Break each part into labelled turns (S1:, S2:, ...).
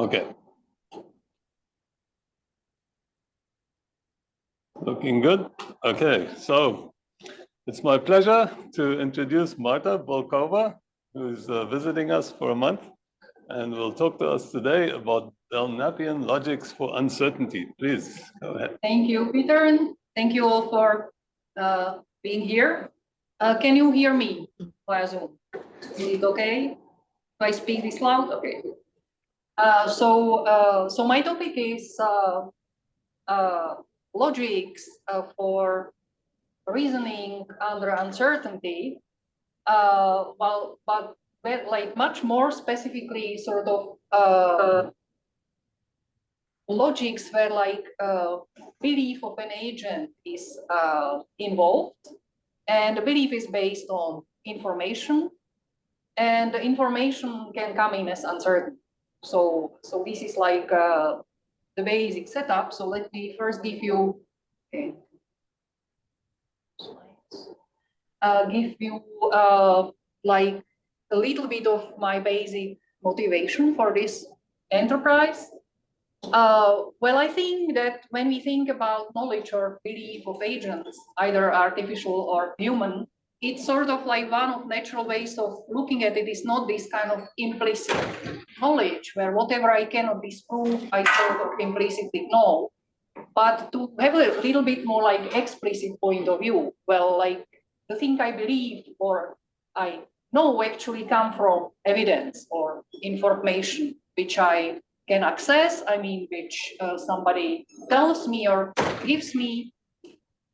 S1: Okay. Looking good? Okay, so it's my pleasure to introduce Marta Bilkova, who is visiting us for a month, and will talk to us today about Belnapian logics for uncertainty. Please, go ahead.
S2: Thank you, Peter, and thank you all for being here. Can you hear me via Zoom? Is it okay? If I speak this loud? Okay. So my topic is logics for reasoning under uncertainty. But like much more specifically, sort of logics where like belief of an agent is involved, and the belief is based on information, and the information can come in as uncertain. So this is like the basic setup. So let me first give you, okay, give you like a little bit of my basic motivation for this enterprise. Well, I think that when we think about knowledge or belief of agents, either artificial or human, it's sort of like one of natural ways of looking at it is not this kind of implicit knowledge where whatever I cannot disprove, I sort of implicitly know, but to have a little bit more like explicit point of view. Well, like the thing I believe or I know actually come from evidence or information which I can access, I mean, which somebody tells me or gives me.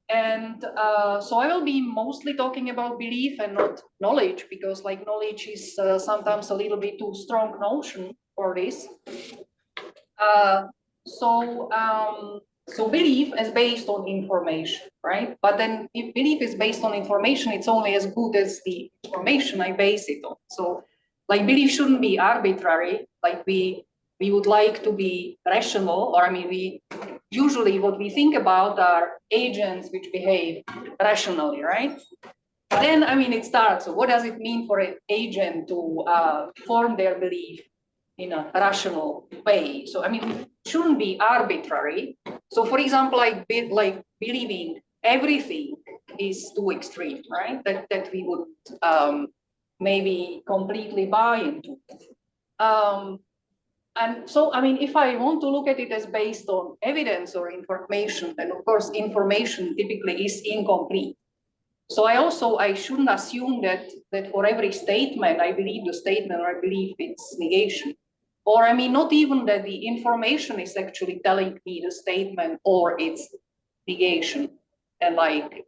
S2: And so I will be mostly talking about belief and not knowledge, because like knowledge is sometimes a little bit too strong notion for this. So belief is based on information, right? But then if belief is based on information, it's only as good as the information I base it on. So like belief shouldn't be arbitrary, like we would like to be rational, or I mean, we usually what we think about are agents which behave rationally, right? But then, I mean, it starts. So what does it mean for an agent to form their belief in a rational way? So, I mean, it shouldn't be arbitrary. So, for example, like believing everything is too extreme, right? That we would maybe completely buy into. And so, I mean, if I want to look at it as based on evidence or information, then of course, information typically is incomplete. So I shouldn't assume that for every statement, I believe the statement or I believe its negation. Or I mean, not even that the information is actually telling me the statement or its negation. And like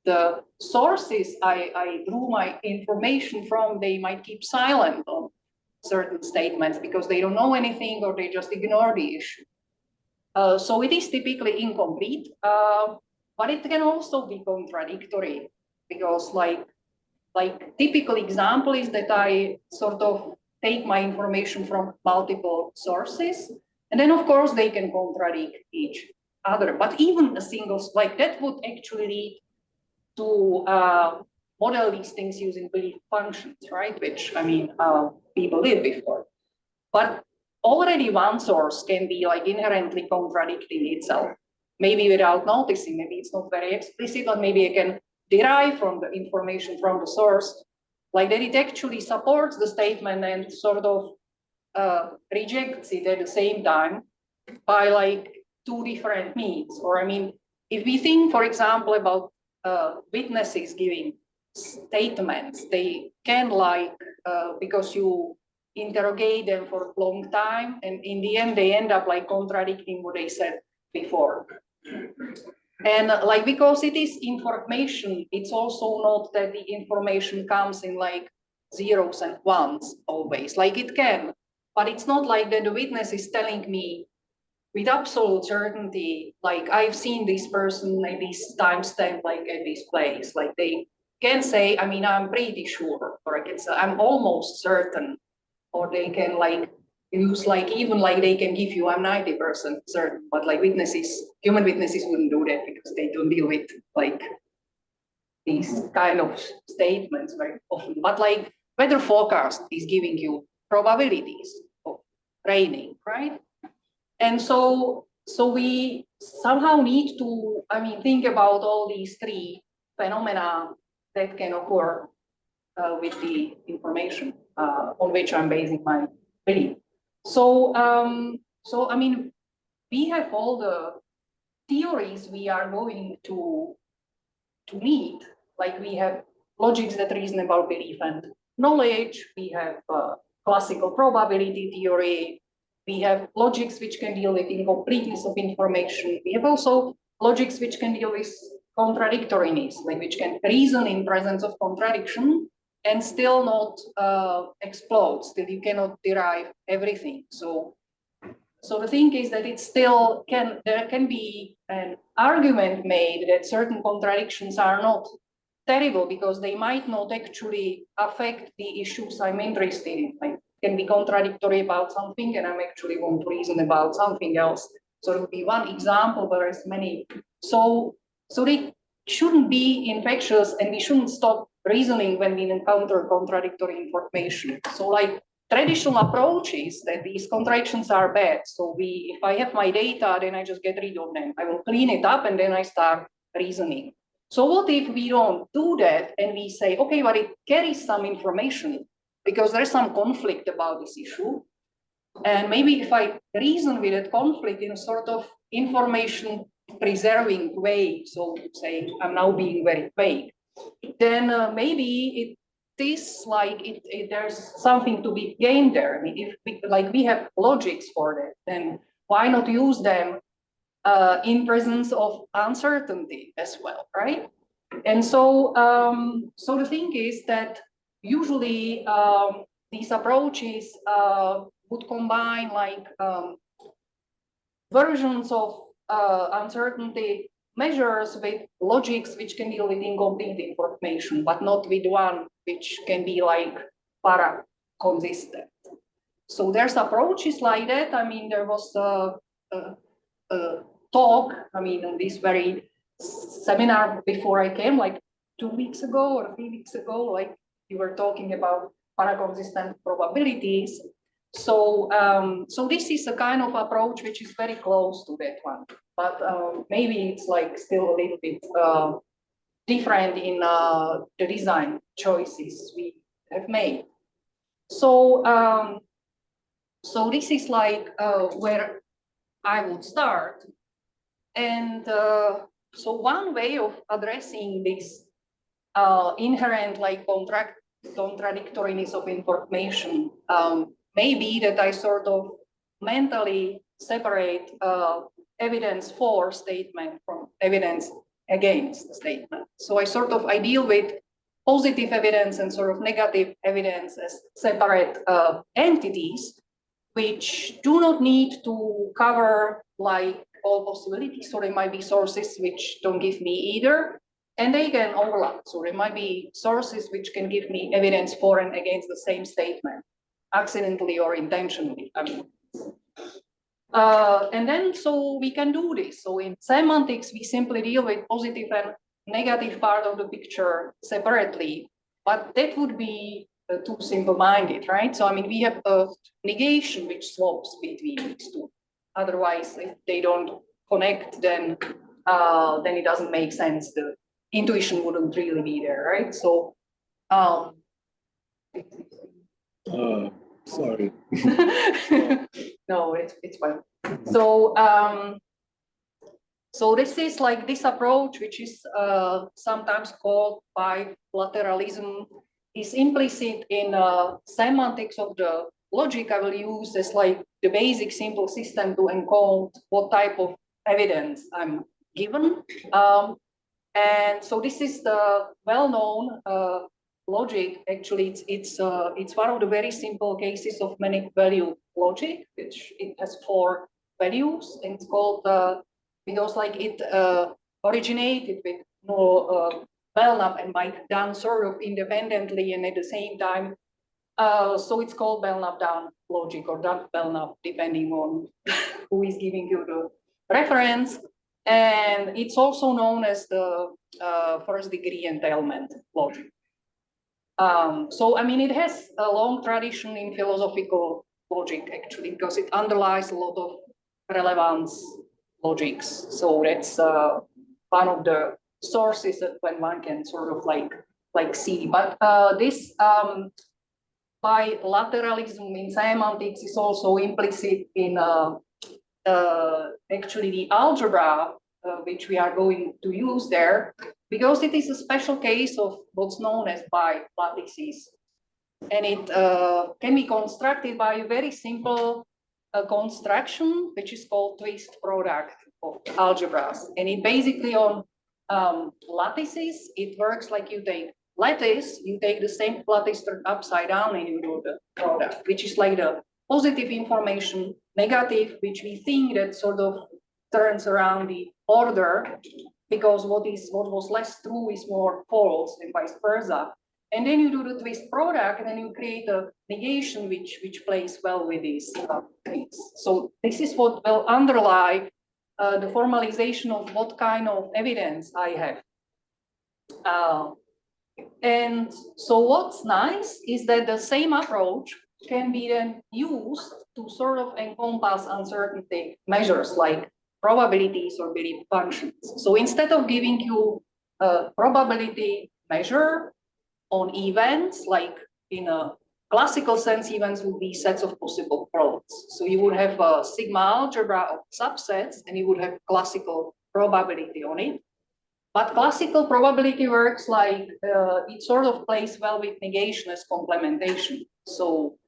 S2: the sources I drew my information from, they might keep silent on certain statements because they don't know anything or they just ignore the issue. So it is typically incomplete, but it can also be contradictory, because like typical example is that I sort of take my information from multiple sources, and then of course they can contradict each other. But even a single, like that would actually lead to model these things using belief functions, right? Which, I mean, people did before. But already one source can be like inherently contradicting itself, maybe without noticing. Maybe it's not very explicit, or maybe I can derive from the information from the source, like that it actually supports the statement and sort of rejects it at the same time by like two different means. Or I mean, if we think, for example, about witnesses giving statements, they can like, because you interrogate them for a long time, and in the end they end up like contradicting what they said before. And like, because it is information, it's also not that the information comes in like zeros and ones always. Like it can, but it's not like that the witness is telling me with absolute certainty, like I've seen this person at this timestamp, like at this place. Like they can say, I mean, I'm pretty sure, or I can say, I'm almost certain, or they can like use like, even like they can give you, I'm 90% certain, but like witnesses, human witnesses wouldn't do that because they don't deal with like these kind of statements very often. But like weather forecast is giving you probabilities of training, right? And so we somehow need to, I mean, think about all these three phenomena that can occur with the information on which I'm basing my belief. So I mean, we have all the theories we are going to need, like we have logics that reason about belief and knowledge, we have classical probability theory, we have logics which can deal with incompleteness of information, we have also logics which can deal with contradictoriness, like which can reason in presence of contradiction and still not explode, still you cannot derive everything. So the thing is that it still there can be an argument made that certain contradictions are not terrible because they might not actually affect the issues I'm interested in. Like, can be contradictory about something and I'm actually want to reason about something else. So it would be one example, but there's many. So they shouldn't be infectious and we shouldn't stop reasoning when we encounter contradictory information. So like traditional approach is that these contradictions are bad. So if I have my data, then I just get rid of them. I will clean it up and then I start reasoning. So what if we don't do that and we say, okay, but it carries some information because there's some conflict about this issue. And maybe if I reason with that conflict in a sort of information preserving way, so to say, I'm now being very vague, then maybe it is like there's something to be gained there. I mean, if we have logics for that, then why not use them in presence of uncertainty as well, right? And so the thing is that usually these approaches would combine like versions of uncertainty measures with logics which can deal with incomplete information, but not with one which can be like para-consistent. So there's approaches like that. I mean, there was a talk, I mean, on this very seminar before I came, like 2 weeks ago or 3 weeks ago, like you were talking about para-consistent probabilities. So this is a kind of approach which is very close to that one, but maybe it's like still a little bit different in the design choices we have made. So this is like where I would start. And so one way of addressing this inherent like contradictoriness of information may be that I sort of mentally separate evidence for statement from evidence against statement. So I deal with positive evidence and sort of negative evidence as separate entities, which do not need to cover like all possibilities. So there might be sources which don't give me either, and they can overlap. So there might be sources which can give me evidence for and against the same statement, accidentally or intentionally. I mean, and then so we can do this. So in semantics, we simply deal with positive and negative part of the picture separately, but that would be too simple-minded, right? So I mean, we have a negation which swaps between these two. Otherwise, if they don't connect, then it doesn't make sense. The intuition wouldn't really be there, right? So,
S1: sorry.
S2: No, it's fine. So this is like this approach, which is sometimes called bilateralism, is implicit in semantics of the logic I will use as like the basic simple system to encode what type of evidence I'm given. And so this is the well-known logic. Actually, it's one of the very simple cases of many value logic, which it has 4 values, and it's called because like it originated with Belknap and Mike done sort of independently and at the same time. So it's called Belnapian logic or Belknap, depending on who is giving you the reference. And it's also known as the first degree entailment logic. So, I mean, it has a long tradition in philosophical logic actually, because it underlies a lot of relevance logics. So that's one of the sources that when one can sort of like see. But this bilateralism in semantics is also implicit in actually the algebra, which we are going to use there, because it is a special case of what's known as bilattices. And it can be constructed by a very simple construction, which is called twist product of algebras. And it basically on lattices, it works like you take lattice, you take the same lattice turned upside down and you do the product, which is like the positive information, negative, which we think that sort of turns around the order, because what was less true is more false and vice versa. And then you do the twist product, and then you create a negation which plays well with these things. So this is what will underlie the formalization of what kind of evidence I have. And so what's nice is that the same approach can be then used to sort of encompass uncertainty measures like probabilities or belief functions. So instead of giving you a probability measure on events, like in a classical sense, events would be sets of possible products. So you would have a sigma algebra of subsets, and you would have classical probability on it. But classical probability works like it sort of plays well with negation as complementation. So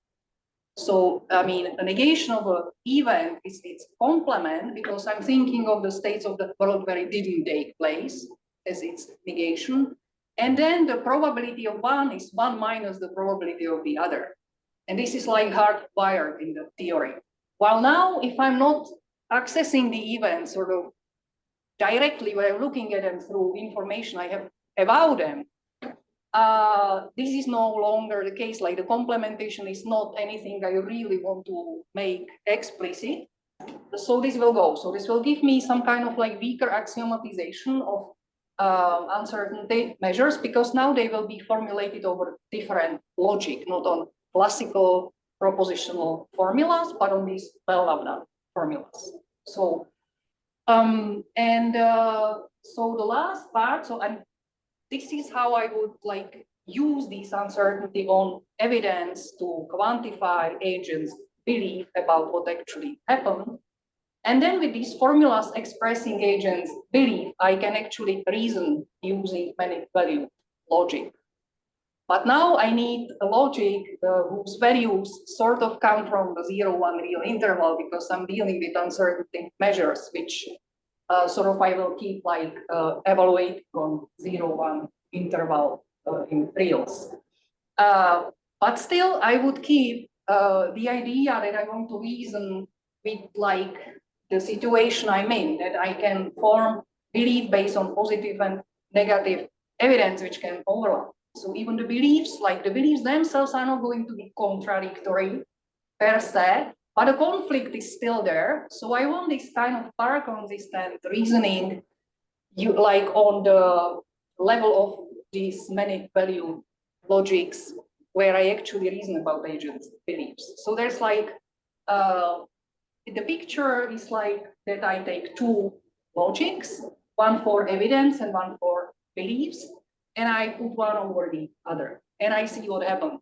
S2: I mean, a negation of an event is its complement, because I'm thinking of the states of the world where it didn't take place as its negation. And then the probability of one is one minus the probability of the other. And this is like hardwired in the theory. While now, if I'm not accessing the events sort of directly, when I'm looking at them through information I have about them, this is no longer the case. Like the complementation is not anything I really want to make explicit. So this will go. So this will give me some kind of like weaker axiomatization of uncertainty measures, because now they will be formulated over different logic, not on classical propositional formulas, but on these Belnapian formulas. So so the last part, and this is how I would like use this uncertainty on evidence to quantify agents' belief about what actually happened. And then with these formulas expressing agents' belief, I can actually reason using many value logic. But now I need a logic whose values sort of come from the 0-1 real interval, because I'm dealing with uncertainty measures, which sort of I will keep like evaluate from 0-1 interval in reals. But still, I would keep the idea that I want to reason with like the situation I'm in, that I can form belief based on positive and negative evidence which can overlap. So even the beliefs, like the beliefs themselves, are not going to be contradictory per se, but the conflict is still there. So I want this kind of paraconsistent reasoning, like on the level of these many value logics, where I actually reason about agents' beliefs. So there's like, the picture is like that I take two logics, one for evidence and one for beliefs, and I put one over the other, and I see what happens.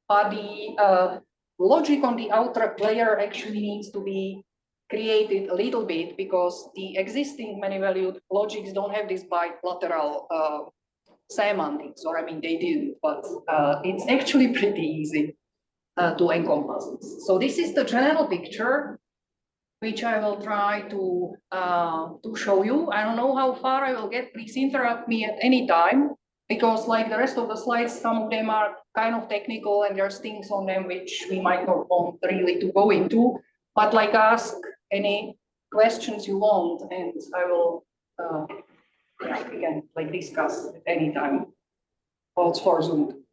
S2: But the logic on the outer layer actually needs to be created a little bit, because the existing many-valued logics don't have this bilateral semantics, or I mean, they do, but it's actually pretty easy to encompass this. So this is the general picture, which I will try to show you. I don't know how far I will get. Please interrupt me at any time, because like the rest of the slides, some of them are kind of technical and there's things on them which we might not want really to go into. But like ask any questions you want, and I will again like discuss at any time. Also for Zoom.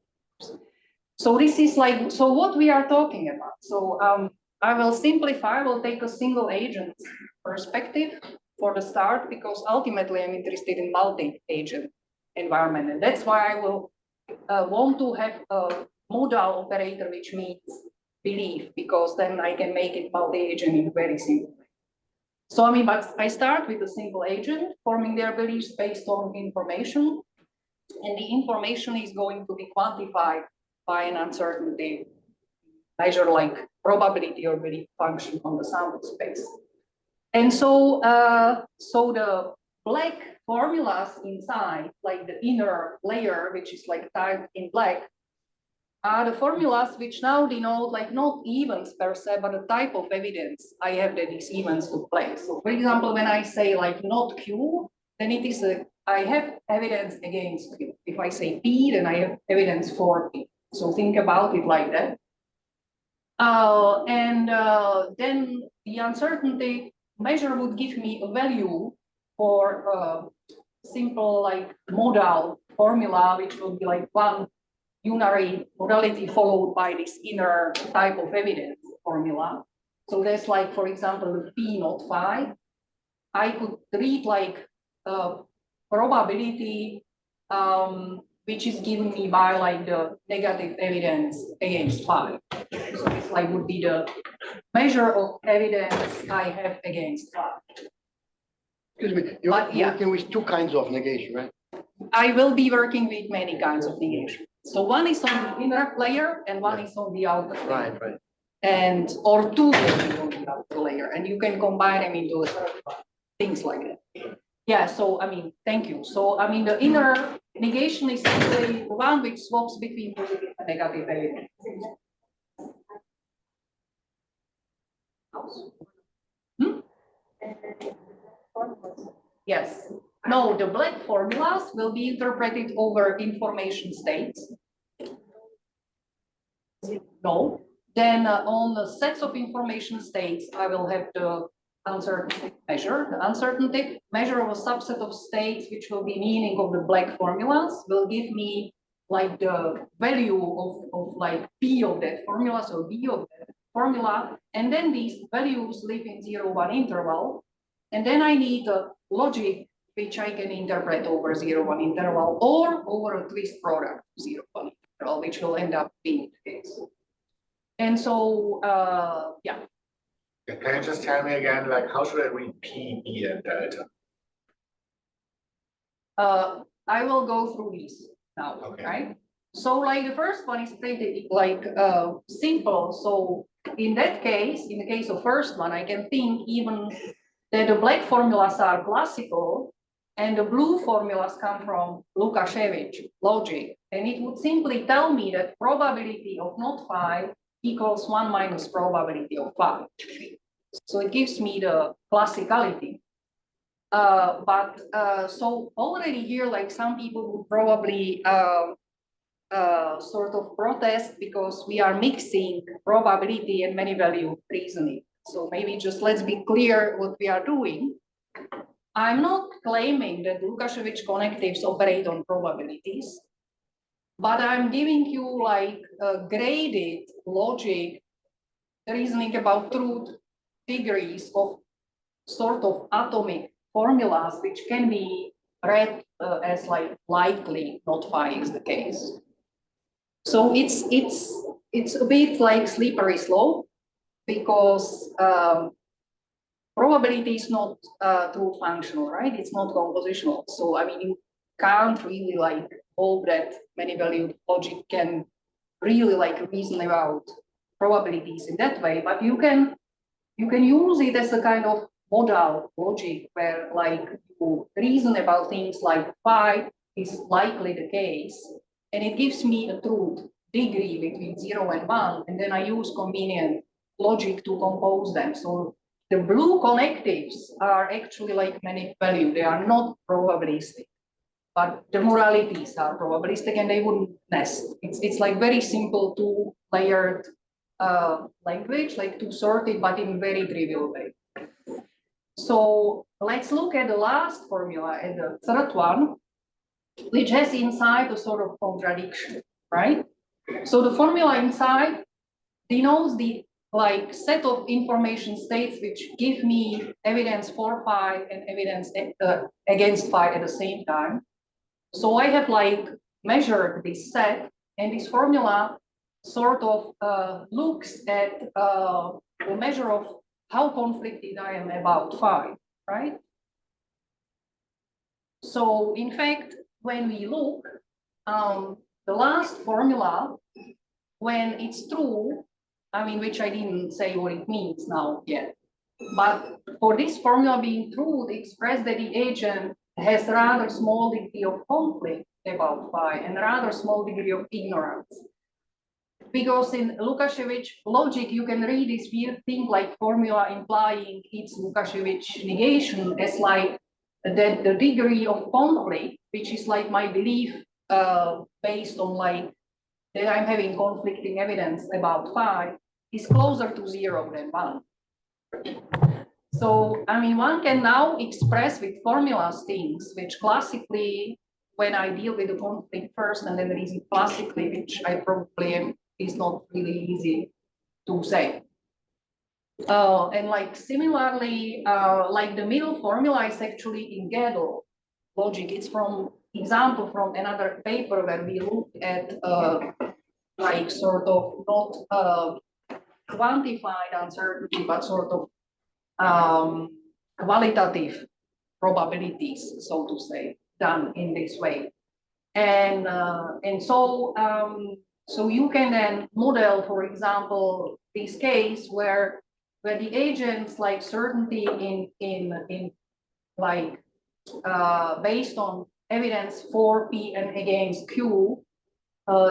S2: So this is like, so what we are talking about. So I will simplify, I will take a single agent perspective for the start, because ultimately I'm interested in multi-agent environment. And that's why I will want to have a modal operator, which means belief, because then I can make it multi-agent in very simple way. So I mean, but I start with a simple agent forming their beliefs based on information, and the information is going to be quantified by an uncertainty measure like probability or belief function on the sample space. And so, so the black formulas inside, like the inner layer, which is like typed in black, are the formulas which now denote like not events per se, but a type of evidence I have that these events took place. So for example, when I say like not Q, then it is I have evidence against Q. If I say P, then I have evidence for P. So think about it like that. Then the uncertainty measure would give me a value for simple like modal formula, which would be like one unary modality followed by this inner type of evidence formula. So that's like, for example, the P not phi. I could read like probability, which is given me by like the negative evidence against phi. So this like would be the measure of evidence I have against phi.
S3: Excuse me, you're working with two kinds of negation, right?
S2: I will be working with many kinds of negation. So one is on the inner layer and one is on the outer layer.
S3: Right.
S2: And or two on the outer layer, and you can combine them into things like that. Yeah, so I mean, thank you. So I mean, the inner negation is simply the one which swaps between positive and negative evidence. Yes. No, the black formulas will be interpreted over information states. No. Then on the sets of information states, I will have the uncertainty measure. The uncertainty measure of a subset of states, which will be meaning of the black formulas, will give me like the value of like P of that formula, so B of that formula. And then these values live in 0-1 interval. And then I need a logic which I can interpret over 0-1 interval or over a twist product 0-1 interval, which will end up being the case. And so, yeah.
S4: Can you just tell me again, like how should I read P, B, and delta?
S2: I will go through these now,
S4: Okay.
S2: right? So like the first one is pretty like simple. So in that case, in the case of first one, I can think even that the black formulas are classical and the blue formulas come from Lukashevich logic. And it would simply tell me that probability of not phi equals 1 minus probability of phi. So it gives me the classicality. So already here, like some people would probably sort of protest because we are mixing probability and many value reasoning. So maybe just let's be clear what we are doing. I'm not claiming that Lukashevich connectives operate on probabilities, but I'm giving you like a graded logic reasoning about truth degrees of sort of atomic formulas, which can be read as like likely not phi is the case. So it's a bit like slippery slope because probability is not true functional, right? It's not compositional. So I mean, you can't really like hope that many valued logic can really like reason about probabilities in that way, but you can use it as a kind of modal logic where like you reason about things like phi is likely the case, and it gives me a truth degree between 0 and 1, and then I use convenient logic to compose them. So the blue connectives are actually like many value. They are not probabilistic, but the moralities are probabilistic and they wouldn't nest. It's like very simple two-layered language, like two sorted, but in very trivial way. So let's look at the last formula and the third one, which has inside a sort of contradiction, right? So the formula inside denotes the like set of information states which give me evidence for phi and evidence against phi at the same time. So I have like measured this set, and this formula sort of looks at the measure of how conflicted I am about phi, right? So in fact, when we look, the last formula, when it's true, I mean, which I didn't say what it means now yet, but for this formula being true, it express that the agent has rather small degree of conflict about phi and rather small degree of ignorance. Because in Lukasiewicz logic, you can read this weird thing like formula implying its Lukasiewicz negation as like that the degree of conflict, which is like my belief based on like that I'm having conflicting evidence about phi, is closer to 0 than 1. So, I mean, one can now express with formulas things which classically, when I deal with the conflict first and then the reason classically, which I probably am, is not really easy to say. And like similarly, like the middle formula is actually in GALAI logic. It's from example from another paper where we look at like sort of not quantified uncertainty, but sort of qualitative probabilities, so to say, done in this way. And so you can then model, for example, this case where the agents like certainty in like based on evidence for P and against Q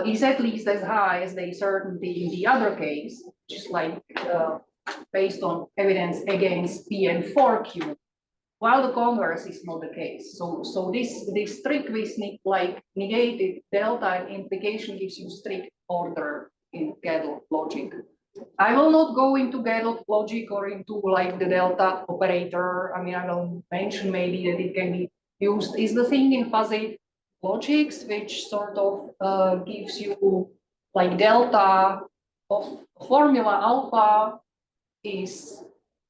S2: is at least as high as the certainty in the other case, which is like based on evidence against P and for Q, while the converse is not the case. So this trick with like negated delta implication gives you strict order in GALAI logic. I will not go into GALAI logic or into like the delta operator. I mean, I will mention maybe that it can be used. Is the thing in fuzzy logics, which sort of gives you like delta of formula alpha is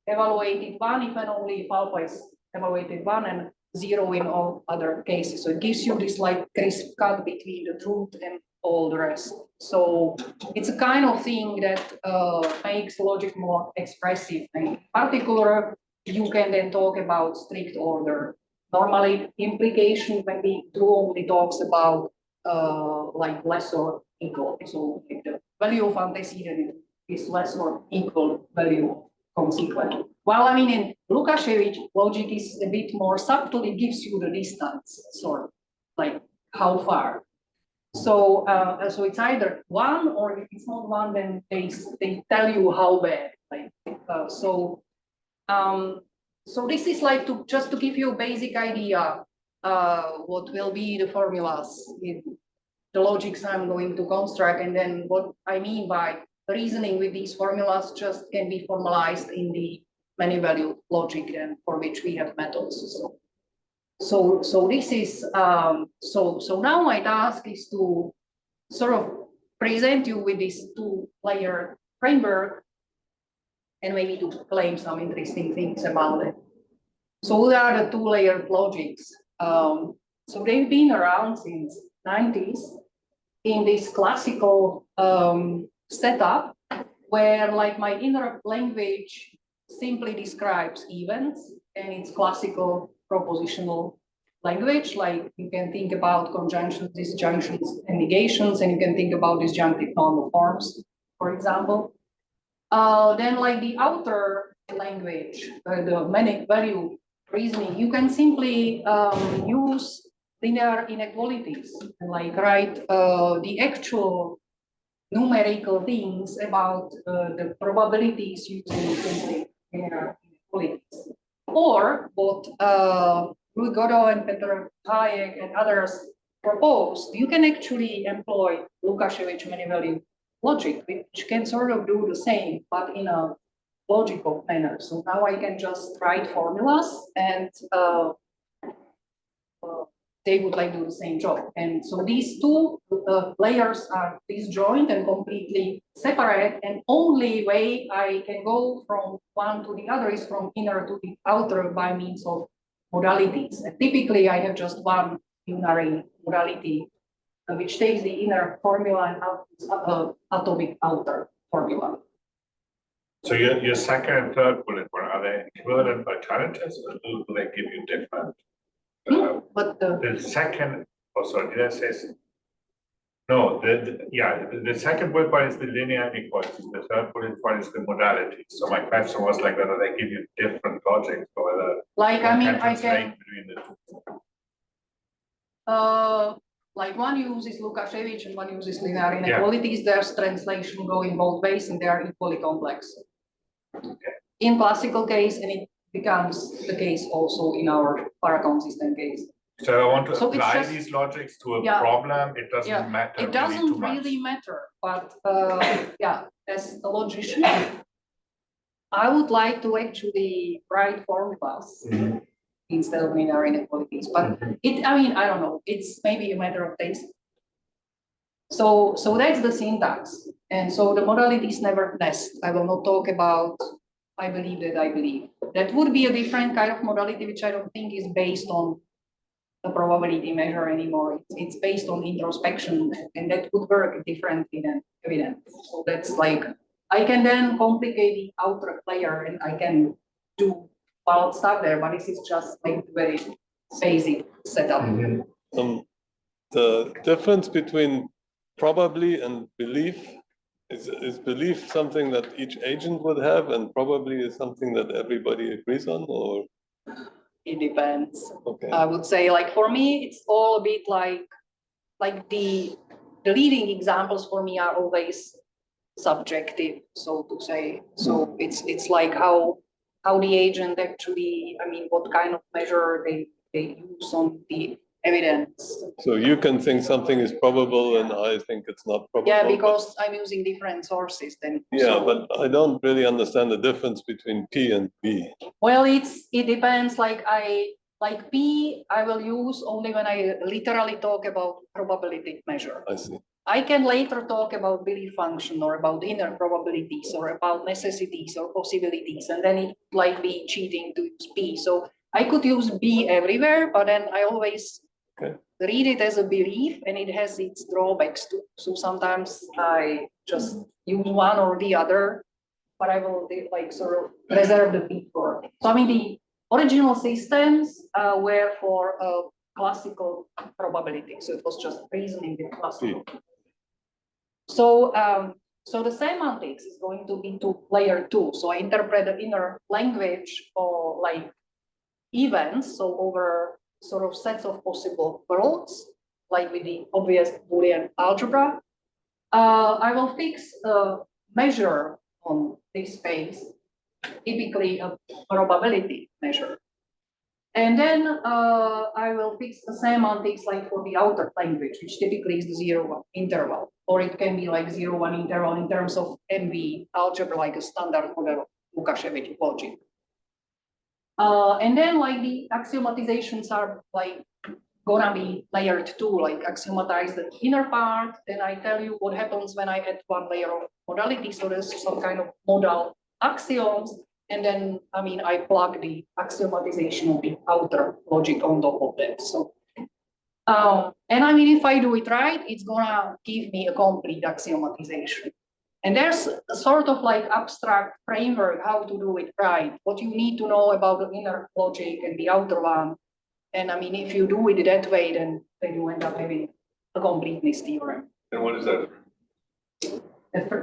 S2: evaluated 1 if and only if alpha is evaluated 1 and 0 in all other cases. So it gives you this like crisp cut between the truth and all the rest. So it's a kind of thing that makes logic more expressive. And in particular, you can then talk about strict order. Normally, implication when we true only talks about like less or equal. So if the value of antecedent is less or equal value consequent. While I mean in Lukasiewicz logic is a bit more subtle, it gives you the distance, sort of like how far. So so it's either 1 or if it's not 1, then they tell you how bad. Like so this is like just to give you a basic idea what will be the formulas in the logics I'm going to construct, and then what I mean by reasoning with these formulas just can be formalized in the many value logic, and for which we have methods. So this is so now my task is to sort of present you with this 2-layer framework and maybe to claim some interesting things about it. So what are the 2-layered logics? So they've been around since 90s in this classical setup where like my inner language simply describes events and it's classical propositional language. Like you can think about conjunctions, disjunctions, and negations, and you can think about disjunctive normal forms, for example. Then like the outer language, the many value reasoning, you can simply use linear inequalities and like write the actual numerical things about the probabilities using simply linear inequalities. Or what Louis Godot and Peter Hayek and others proposed, you can actually employ Lukasiewicz many value logic, which can sort of do the same, but in a logical manner. So now I can just write formulas and they would like do the same job. And so these 2 layers are disjoint and completely separate, and only way I can go from one to the other is from inner to the outer by means of modalities. And typically I have just one unary modality which takes the inner formula and atomic outer formula.
S4: So your second and third bullet point, are they equivalent alternatives or do they give you different?
S2: But
S4: The second, oh sorry, did I say? No, the second bullet point is the linear inequalities. The third bullet point is the modality. So my question was like whether they give you different logics or whether
S2: like, I mean, I can,
S4: translate between the two.
S2: like one uses Lukashevich and one uses linear inequalities. There's translation going both ways and they are equally complex. In classical case, and it becomes the case also in our paraconsistent case.
S4: So I want to apply these logics to a problem. It doesn't matter.
S2: It doesn't really matter, but yeah, as a logician, I would like to actually write formulas instead of linear inequalities. But I mean, I don't know. It's maybe a matter of taste. So that's the syntax, and so the modalities never nest. I will not talk about. I believe that I believe. That would be a different kind of modality, which I don't think is based on a probability measure anymore. It's based on introspection, and that would work differently than evidence. So that's like, I can then complicate the outer layer and I can do wild stuff there, but this is just like very basic setup.
S1: The difference between probably and belief, is belief something that each agent would have and probably is something that everybody agrees on, or?
S2: It depends.
S1: Okay.
S2: I would say, like, for me, it's all a bit like the leading examples for me are always subjective, so to say. So it's like how the agent actually, I mean, what kind of measure they use on the evidence.
S1: So you can think something is probable and I think it's not probable.
S2: Yeah, because I'm using different sources then.
S1: Yeah, but I don't really understand the difference between P and B.
S2: Well, it depends. Like P, I will use only when I literally talk about probability measure.
S1: I see.
S2: I can later talk about belief function or about inner probabilities or about necessities or possibilities, and then it like be cheating to use P. So I could use B everywhere, but then I always read it as a belief, and it has its drawbacks too. So sometimes I just use one or the other, but I will like sort of reserve the P for. So I mean, the original systems were for classical probability. So it was just reasoning with classical. So so the semantics is going to be to layer 2. So I interpret the inner language or like events, so over sort of sets of possible worlds, like with the obvious Boolean algebra. I will fix a measure on this space, typically a probability measure. And then I will fix the semantics like for the outer language, which typically is the 0-1 interval, or it can be like 0-1 interval in terms of MV algebra, like a standard model of Lukashevich logic. And then like the axiomatizations are like gonna be layered 2, like axiomatize the inner part. Then I tell you what happens when I add one layer of modality. So there's some kind of modal axioms. And then, I mean, I plug the axiomatization of the outer logic on top of that. So, and I mean, if I do it right, it's gonna give me a complete axiomatization. And there's a sort of like abstract framework how to do it right, what you need to know about the inner logic and the outer one. And I mean, if you do it that way, then you end up having a completeness theorem.
S4: And what is that?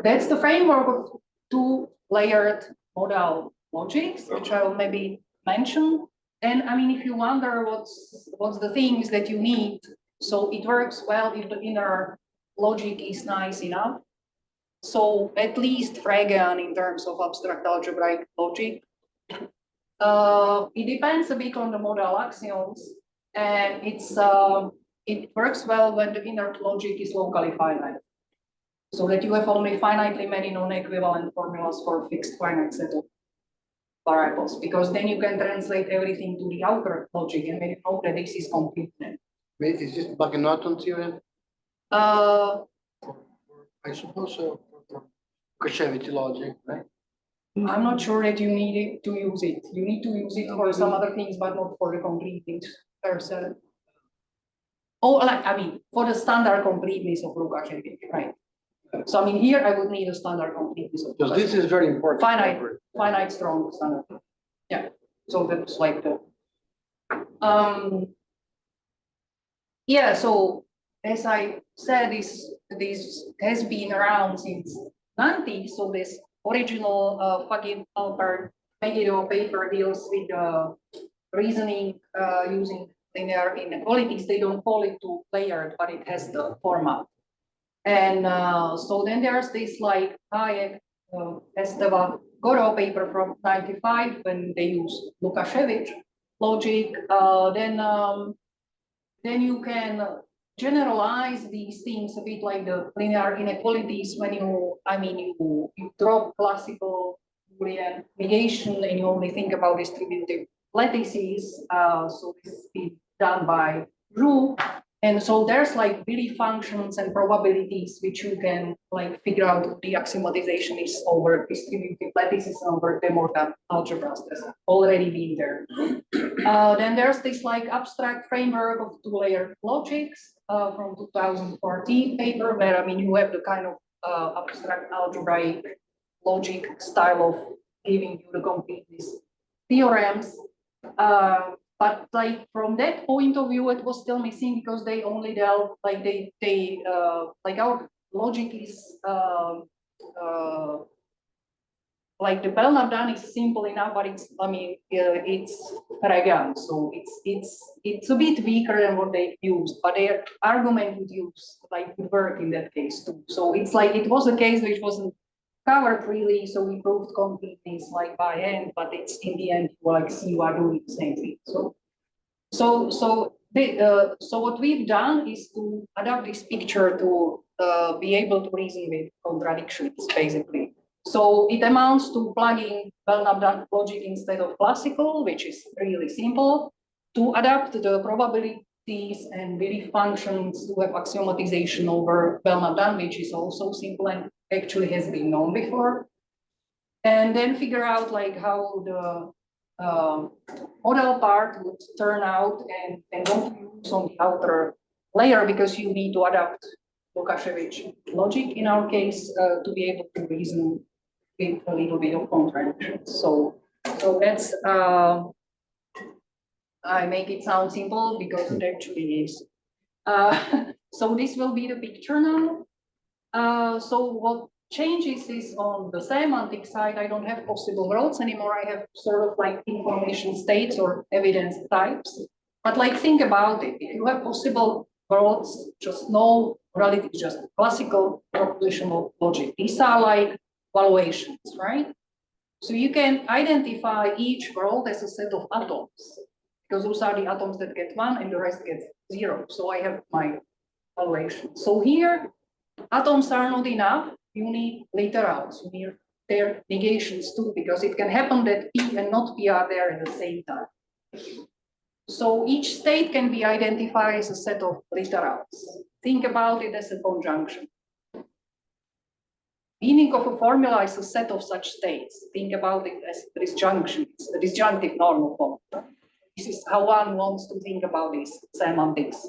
S2: That's the framework of 2-layered modal logics, which I will maybe mention. And I mean, if you wonder what's the things that you need, so it works well if the inner logic is nice enough. So at least Fregean in terms of abstract algebraic logic. It depends a bit on the modal axioms, and it works well when the inner logic is locally finite. So that you have only finitely many non-equivalent formulas for a fixed finite set of variables, because then you can translate everything to the outer logic, and when you know that this is complete.
S3: Wait, is this Buck-Norton theorem? I suppose so. Lukashevich logic, right?
S2: I'm not sure that you need to use it. You need to use it for some other things, but not for the complete things per se. Oh, like, I mean, for the standard completeness of Lukashevich, right? So I mean, here I would need a standard completeness of
S3: Because this is very important.
S2: finite strong standard. Yeah. So that's like the yeah. So as I said, this has been around since 90s. So this original Fagin-Alpert Megiddo paper deals with reasoning using linear inequalities. They don't call it two-layered, but it has the format. And so then there's this like Hayek, Esteva, Goro paper from 95 when they use Lukashevich logic. Then you can generalize these things a bit like the linear inequalities when you drop classical Boolean negation and you only think about distributive lattices. So this is being done by Roux. And so there's like Billy functions and probabilities which you can like figure out the axiomatization is over distributive lattices over De Morgan algebras. That's already been there. Then there's this like abstract framework of two-layer logics from 2014 paper where you have the kind of abstract algebraic logic style of giving you the completeness theorems. But like from that point of view, it was still missing because they only dealt like like our logic is like the Belnapian is simple enough, but it's it's Reagan, so it's a bit weaker than what they used, but their argument would work in that case too. So it's like it was a case which wasn't covered really, so we proved completeness like by hand, but it's in the end you like see you are doing the same thing. So what we've done is to adapt this picture to be able to reason with contradictions basically. So it amounts to plugging Belnapian logic instead of classical, which is really simple, to adapt the probabilities and Billy functions to have axiomatization over Belnapian, which is also simple and actually has been known before. And then figure out like how the model part would turn out and what to use on the outer layer, because you need to adapt Lukashevich logic in our case to be able to reason with a little bit of contradictions. So that's I make it sound simple because it actually is. So this will be the picture now. So what changes is on the semantic side, I don't have possible worlds anymore. I have sort of like information states or evidence types. But like think about it. If you have possible worlds, just no reality, just classical propositional logic. These are like valuations, right? So you can identify each world as a set of atoms, because those are the atoms that get 1 and the rest gets 0. So I have my valuation. So here, atoms are not enough. You need literals. You need their negations too, because it can happen that P and not P are there at the same time. So each state can be identified as a set of literals. Think about it as a conjunction. Meaning of a formula is a set of such states. Think about it as disjunctions, the disjunctive normal form. This is how one wants to think about this semantics.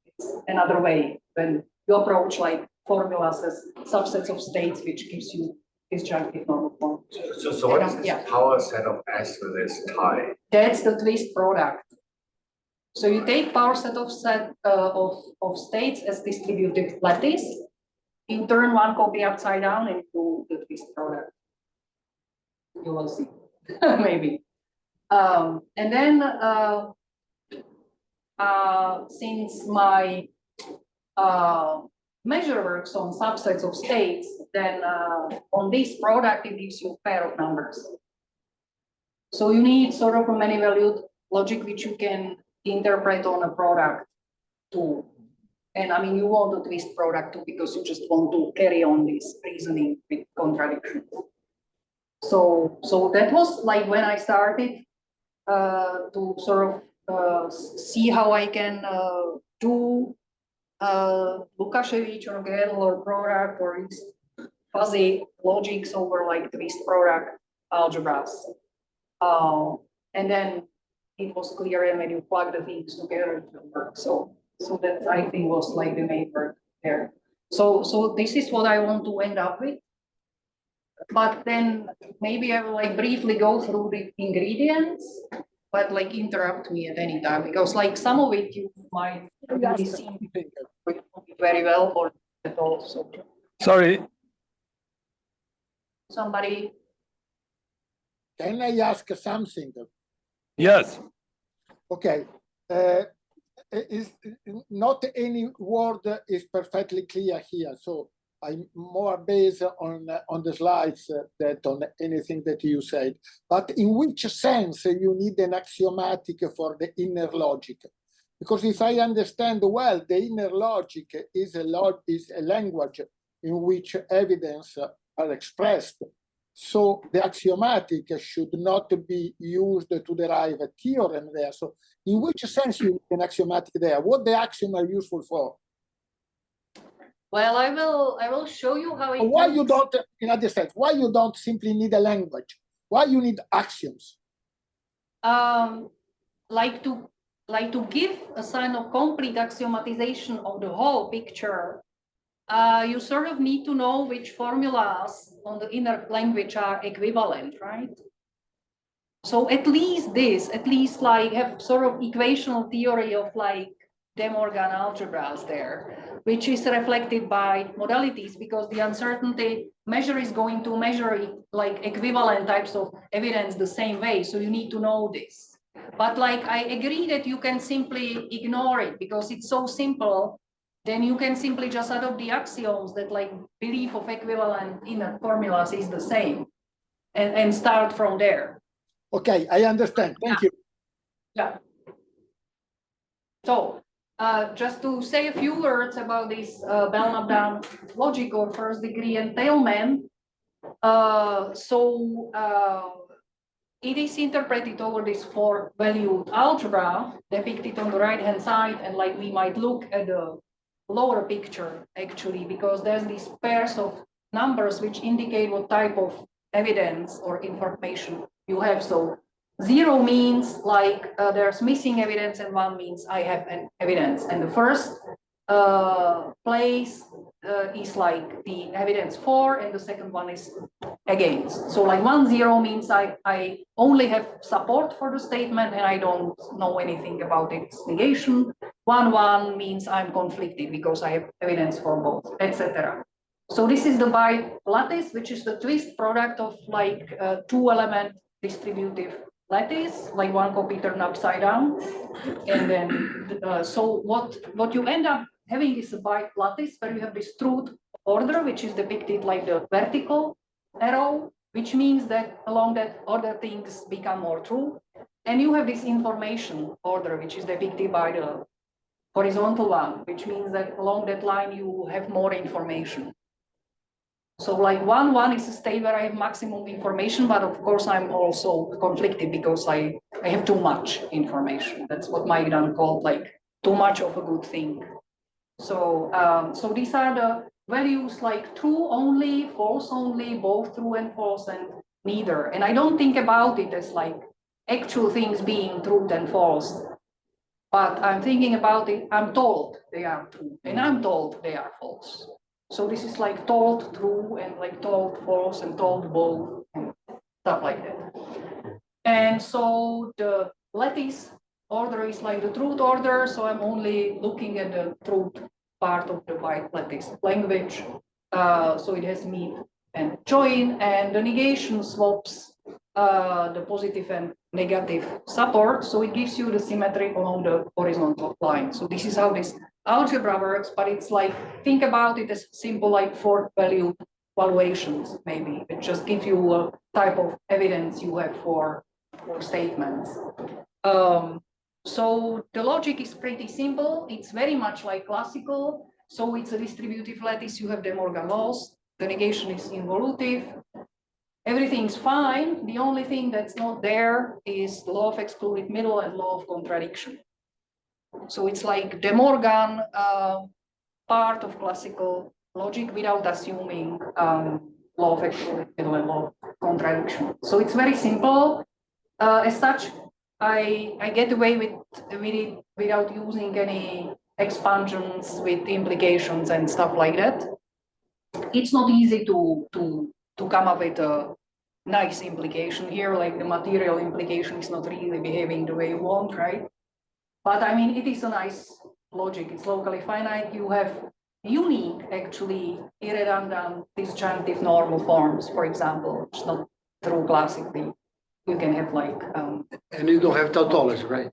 S2: It's another way when you approach like formulas as subsets of states, which gives you disjunctive normal form.
S4: So what is this power set of S with this tie?
S2: That's the twist product. So you take power set of states as distributive lattice. You turn one copy upside down and do the twist product. You will see, maybe. And then since my measure works on subsets of states, then on this product it gives you a pair of numbers. So you need sort of a many-valued logic which you can interpret on a product too. And you want a twist product too, because you just want to carry on this reasoning with contradictions. So that was like when I started to sort of see how I can do Lukashevich or Gödel or product or fuzzy logics over like twist product algebras. And then it was clear, and when you plug the things together, it will work. So So that I think was like the main work there. So this is what I want to end up with. But then maybe I will like briefly go through the ingredients, but like interrupt me at any time, because like some of it you might really see very well or at all. So
S1: Sorry.
S2: somebody.
S5: Can I ask something?
S1: Yes.
S5: Okay. Is not any word is perfectly clear here, so I'm more based on the slides than on anything that you said. But in which sense you need an axiomatic for the inner logic? Because if I understand well, the inner logic is a language in which evidence are expressed. So the axiomatic should not be used to derive a theorem there. So in which sense you need an axiomatic there? What the axioms are useful for?
S2: Well, I will show you how it.
S5: Why you don't, in other sense, why you don't simply need a language? Why you need axioms?
S2: Like to give a sign of complete axiomatization of the whole picture. You sort of need to know which formulas on the inner language are equivalent, right? So at least like have sort of equational theory of like De Morgan algebras there, which is reflected by modalities, because the uncertainty measure is going to measure like equivalent types of evidence the same way. So you need to know this. But like I agree that you can simply ignore it because it's so simple. Then you can simply just adopt the axioms that like belief of equivalent inner formulas is the same and start from there.
S5: Okay, I understand. Thank you.
S2: Yeah. So just to say a few words about this Belnapian logic or first degree entailment. It is interpreted over this four-valued algebra depicted on the right-hand side, and like we might look at the lower picture actually, because there's these pairs of numbers which indicate what type of evidence or information you have. So 0 means like there's missing evidence, and 1 means I have an evidence. And the first place is like the evidence for, and the second one is against. So like 1, 0 means I only have support for the statement and I don't know anything about its negation. 1, 1 means I'm conflicted because I have evidence for both, etc. So this is the bi-lattice, which is the twist product of like 2-element distributive lattice, like one copy turned upside down. And then, so what you end up having is a bi-lattice where you have this truth order, which is depicted like the vertical arrow, which means that along that order things become more true. And you have this information order, which is depicted by the horizontal one, which means that along that line you have more information. So like 1, 1 is a state where I have maximum information, but of course I'm also conflicted because I have too much information. That's what Maidan called like too much of a good thing. So so these are the values like true only, false only, both true and false, and neither. And I don't think about it as like actual things being true and false, but I'm thinking about it, I'm told they are true and I'm told they are false. So this is like told true and like told false and told both and stuff like that. And so the lattice order is like the truth order. So I'm only looking at the truth part of the bi-lattice language. So it has meet and join, and the negation swaps the positive and negative support. So it gives you the symmetry along the horizontal line. So this is how this algebra works, but it's like, think about it as simple like 4-value valuations, maybe. It just gives you a type of evidence you have for statements. So the logic is pretty simple. It's very much like classical. So it's a distributive lattice. You have De Morgan laws. The negation is involutive. Everything's fine. The only thing that's not there is the law of excluded middle and law of contradiction. So it's like De Morgan part of classical logic without assuming law of excluded middle and law of contradiction. So it's very simple. As such, I get away with it without using any expansions with implications and stuff like that. It's not easy to come up with a nice implication here, like the material implication is not really behaving the way you want, right? But I mean, it is a nice logic. It's locally finite. You have unique, actually, irredundant, disjunctive normal forms, for example, which is not true classically. You can have like...
S3: and you don't have tautology, right?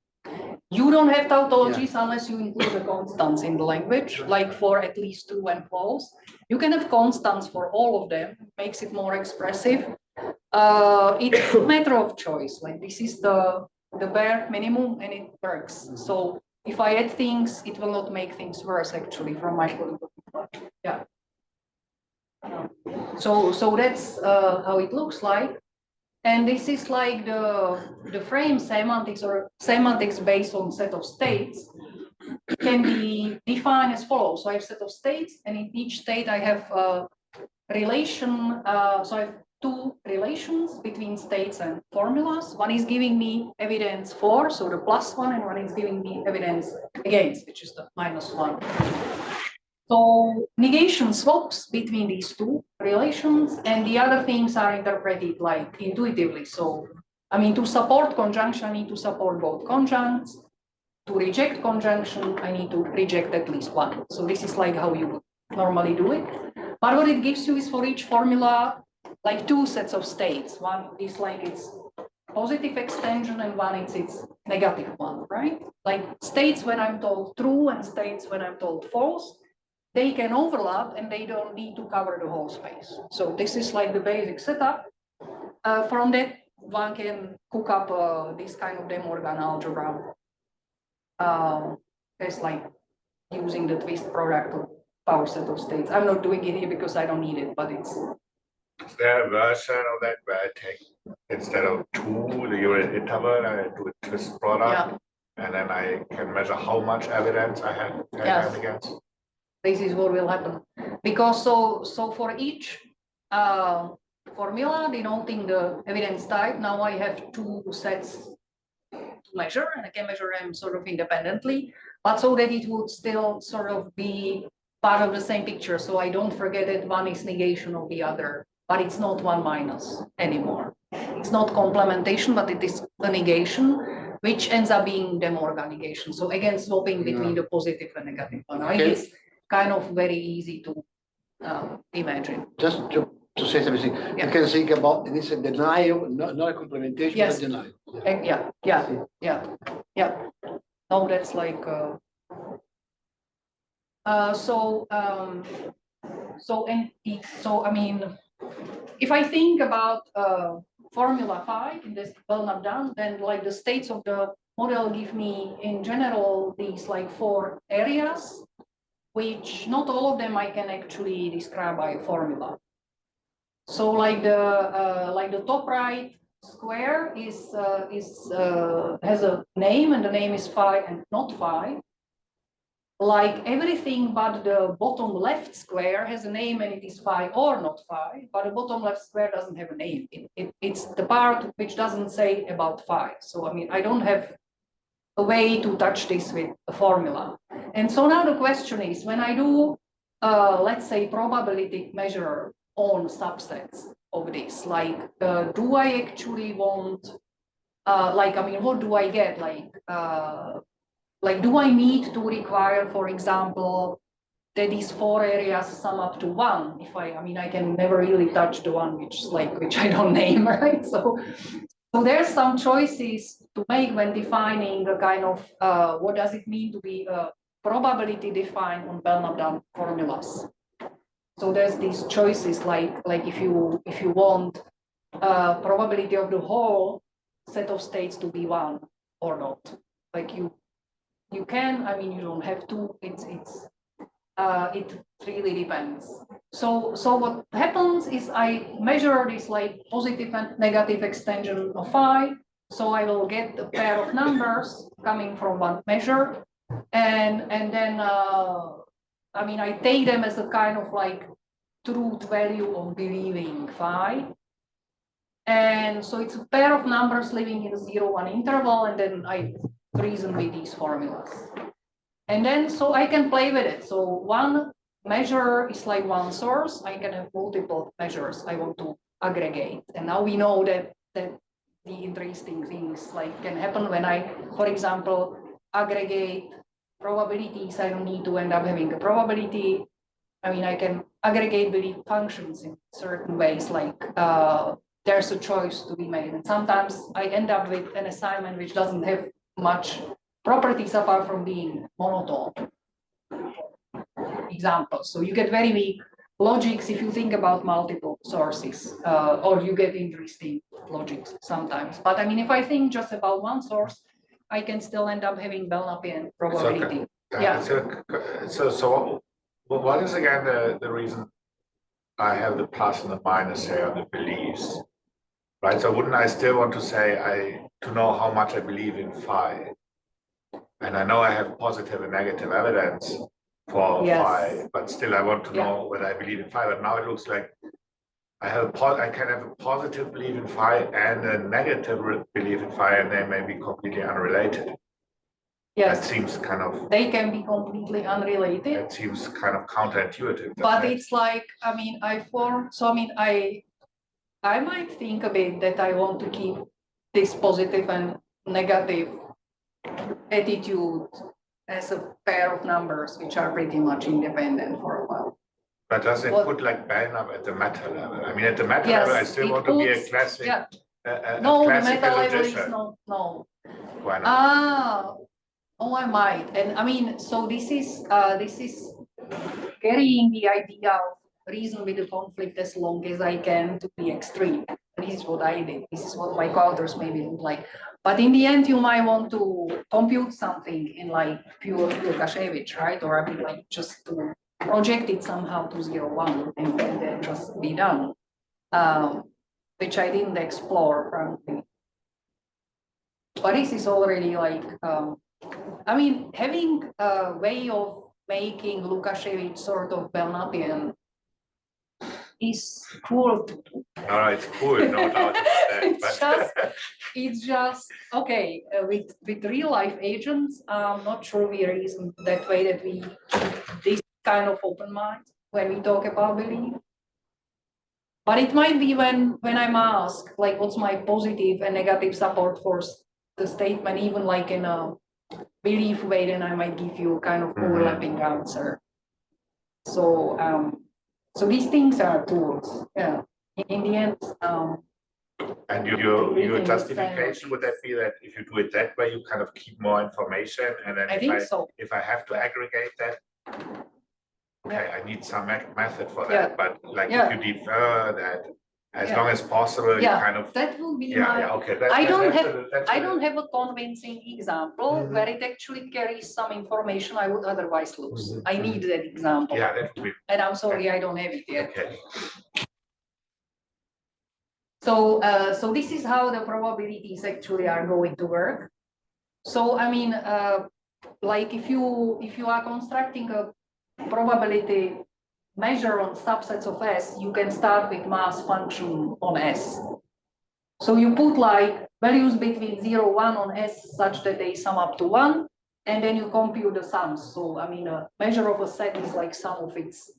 S2: You don't have tautologies unless you include a constants in the language, like for at least true and false. You can have constants for all of them, makes it more expressive. It's a matter of choice. Like this is the bare minimum and it works. So if I add things, it will not make things worse actually from my point of view. Yeah. So that's how it looks like. And this is like the frame semantics or semantics based on set of states can be defined as follows. So I have set of states, and in each state I have a relation. So I have two relations between states and formulas. One is giving me evidence for, so the +1, and one is giving me evidence against, which is the -1. So negation swaps between these two relations, and the other things are interpreted like intuitively. So, I mean, to support conjunction, I need to support both conjuncts. To reject conjunction, I need to reject at least one. So this is like how you normally do it. But what it gives you is for each formula, like two sets of states. One is like its positive extension, and one is its negative one, right? Like states when I'm told true and states when I'm told false. They can overlap and they don't need to cover the whole space. So this is like the basic setup. From that, one can cook up this kind of De Morgan algebra. It's like using the twist product of power set of states. I'm not doing it here because I don't need it, but it's...
S4: Is there a version of that where I take, instead of 2, the unit interval, I do a twist product, and then I can measure how much evidence I have against?
S2: This is what will happen, because so for each formula denoting the evidence type, now I have two sets to measure, and I can measure them sort of independently, but so that it would still sort of be part of the same picture. So I don't forget that one is negation of the other, but it's not one minus anymore. It's not complementation, but it is a negation, which ends up being De Morgan negation. So again, swapping between the positive and negative one.
S3: Okay.
S2: It's kind of very easy to imagine.
S3: Just to say something, you can think about this a denial, not a complementation,
S2: Yes.
S3: but a denial.
S2: Yeah. No, that's like so I mean, if I think about formula 5 in this Belnapian, then like the states of the model give me in general these like 4 areas, which not all of them I can actually describe by a formula. So like the top right square has a name, and the name is phi and not phi. Like everything but the bottom left square has a name, and it is phi or not phi, but the bottom left square doesn't have a name. It's the part which doesn't say about phi. So I mean, I don't have a way to touch this with a formula. And so now the question is, when I do, let's say, probability measure on subsets of this, like, do I actually want, like, I mean, what do I get? Like, do I need to require, for example, that these 4 areas sum up to 1? If I mean, I can never really touch the one which I don't name, right? So there's some choices to make when defining a kind of what does it mean to be probability defined on Belnapian formulas. So there's these choices like if you want probability of the whole set of states to be 1 or not. Like you can, I mean, you don't have to. It really depends. So what happens is I measure this like positive and negative extension of phi. So I will get a pair of numbers coming from one measure, and then I mean, I take them as a kind of like truth value of believing phi. And so it's a pair of numbers living in a 0-1 interval, and then I reason with these formulas. And then, so I can play with it. So one measure is like one source. I can have multiple measures I want to aggregate. And now we know that the interesting things like can happen when I, for example, aggregate probabilities. I don't need to end up having a probability. I mean, I can aggregate belief functions in certain ways, like there's a choice to be made. And sometimes I end up with an assignment which doesn't have much properties apart from being monotone. Examples. So you get very weak logics if you think about multiple sources, or you get interesting logics sometimes. But I mean, if I think just about one source, I can still end up having Belnapian probability.
S4: So what is again the reason I have the plus and the minus here on the beliefs, right? So wouldn't I still want to say to know how much I believe in phi? And I know I have positive and negative evidence for phi, but still I want to know whether I believe in phi. But now it looks like I can have a positive belief in phi and a negative belief in phi, and they may be completely unrelated.
S2: Yes.
S4: That seems kind of.
S2: They can be completely unrelated.
S4: It seems kind of counterintuitive.
S2: But it's like, I mean, I might think a bit that I want to keep this positive and negative attitude as a pair of numbers which are pretty much independent for a while.
S4: But does it put like Belknap at the meta level? I mean, at the meta level, I still want to be a classic.
S2: Yeah.
S4: No,
S2: the meta level is no.
S4: Why not?
S2: Oh, I might. And I mean, so this is carrying the idea of reason with the conflict as long as I can to the extreme. This is what I did. This is what my co-authors maybe look like. But in the end, you might want to compute something in like pure Lukashevich, right? Or I mean, like just to project it somehow to 0, 1 and then just be done, which I didn't explore, frankly. But this is already like, I mean, having a way of making Lukashevich sort of Belnapian is cool to do.
S4: No, it's cool, no doubt about that.
S2: It's just okay with real life agents. I'm not sure we reason that way, that we keep this kind of open mind when we talk about belief. But it might be when I'm asked, like, what's my positive and negative support for the statement, even like in a belief way, then I might give you kind of overlapping answer. So so these things are tools. Yeah. In the end.
S4: And your justification, would that be that if you do it that way, you kind of keep more information, and then if I have to aggregate that, okay, I need some method for that. But like if you defer that as long as possible, you kind of
S2: that will be
S4: okay.
S2: I don't have a convincing example where it actually carries some information I would otherwise lose. I need that example.
S4: Yeah, that would be.
S2: And I'm sorry, I don't have it yet.
S4: Okay.
S2: So so this is how the probabilities actually are going to work. So I mean, like if you are constructing a probability measure on subsets of S, you can start with mass function on S. So you put like values between 0, 1 on S such that they sum up to 1, and then you compute the sums. So I mean, a measure of a set is like sum of its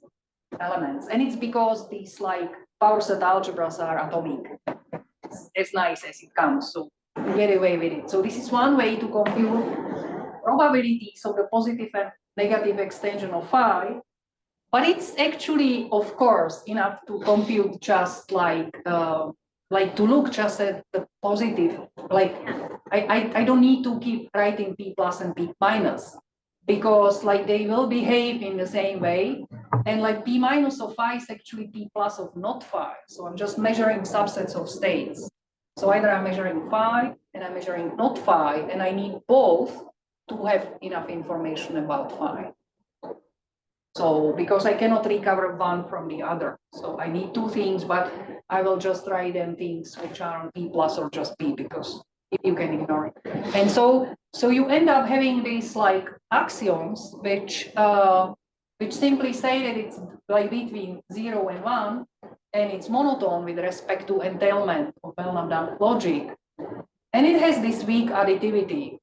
S2: elements, and it's because these like power set algebras are atomic. It's as nice as it comes, so you get away with it. So this is one way to compute probabilities of the positive and negative extension of phi. But it's actually, of course, enough to compute just like to look just at the positive. Like I don't need to keep writing P plus and P minus, because like they will behave in the same way. And like P minus of phi is actually P plus of not phi. So I'm just measuring subsets of states. So either I'm measuring phi and I'm measuring not phi, and I need both to have enough information about phi. So because I cannot recover one from the other. So I need two things, but I will just write them things which are on P plus or just P, because you can ignore it. And so you end up having these like axioms which simply say that it's like between 0 and 1, and it's monotone with respect to entailment of Belnapian logic. And it has this weak additivity.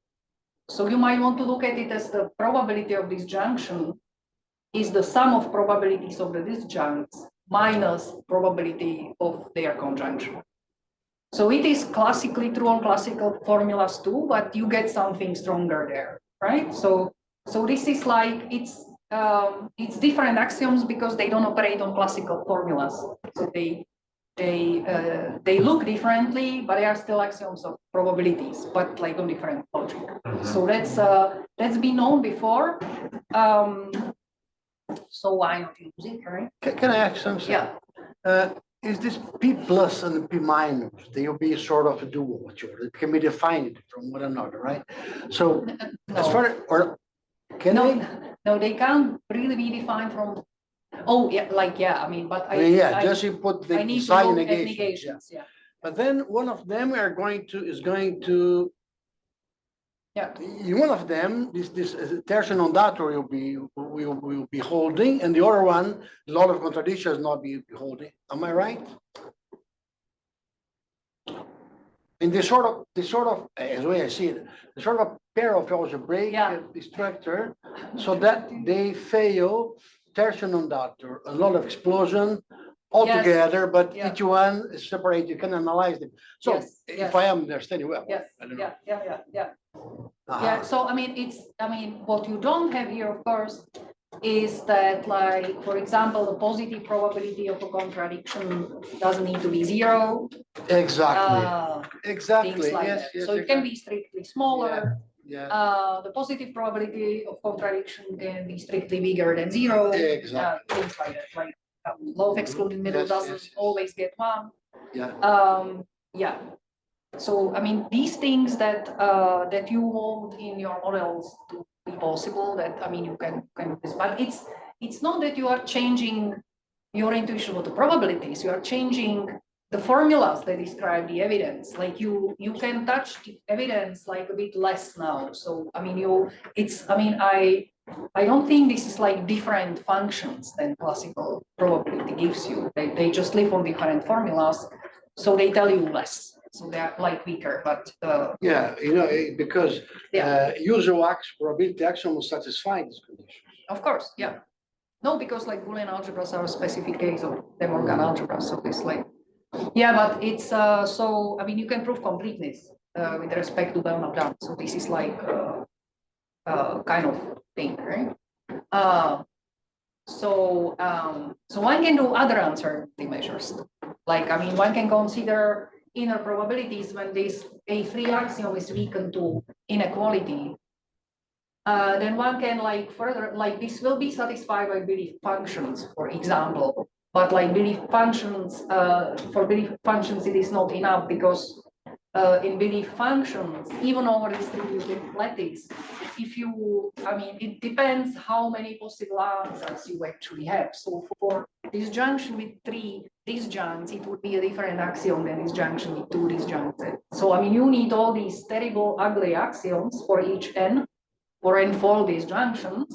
S2: So you might want to look at it as the probability of disjunction is the sum of probabilities of the disjuncts minus probability of their conjunction. So it is classically true on classical formulas too, but you get something stronger there, right? So this is like, it's different axioms because they don't operate on classical formulas. So they look differently, but they are still axioms of probabilities, but like on different logic. So that's been known before. So why not use it, right?
S3: Can I ask something?
S2: Yeah.
S3: Is this P plus and P minus, they will be sort of a dual, it can be defined from one another, right? So as far, or can they?
S2: No, they can't really be defined from, oh, yeah, like, yeah, I mean, but
S3: Just you put the
S2: I need to
S3: sign
S2: look at
S3: negations.
S2: negations, yeah.
S3: But then one of them is going to,
S2: Yeah.
S3: one of them, this tertium non datur will be holding, and the other one, a lot of contradictions not be holding. Am I right? And this sort of, as the way I see it, the sort of pair of algebraic structure, so that they fail tertium non datur, a lot of explosion altogether, but each one is separate. You can analyze them. So if I am understanding well, I don't know.
S2: Yeah, so I mean, what you don't have here, of course, is that, like, for example, the positive probability of a contradiction doesn't need to be 0.
S3: Exactly. Exactly.
S2: Like
S3: Yes.
S2: so it can be strictly smaller.
S3: Yeah.
S2: The positive probability of contradiction can be strictly bigger than 0.
S3: Exactly.
S2: Things like that, like law of excluded middle doesn't always get 1.
S3: Yeah.
S2: So I mean, these things that that you want in your models to be possible, that I mean, you can do this, but it's not that you are changing your intuition about the probabilities. You are changing the formulas that describe the evidence. Like you can touch the evidence like a bit less now. So I mean, I don't think this is like different functions than classical probability gives you. They just live on different formulas, so they tell you less. So they are like weaker, but
S3: because usual probability axiom will satisfy this condition.
S2: Of course, yeah. No, because like Boolean algebras are a specific case of De Morgan algebra. So it's like, but it's so I mean, you can prove completeness with respect to Belnapian. So this is like kind of thing, right? So one can do other uncertainty measures. Like, I mean, one can consider inner probabilities when this A3 axiom is weakened to inequality. Then one can like further, like this will be satisfied by belief functions, for example. But like belief functions, for belief functions, it is not enough because in belief functions, even over distributed lattice, it depends how many possible answers you actually have. So for disjunction with 3 disjuncts, it would be a different axiom than disjunction with 2 disjuncts. So I mean, you need all these terrible, ugly axioms for each n or n-fold disjunctions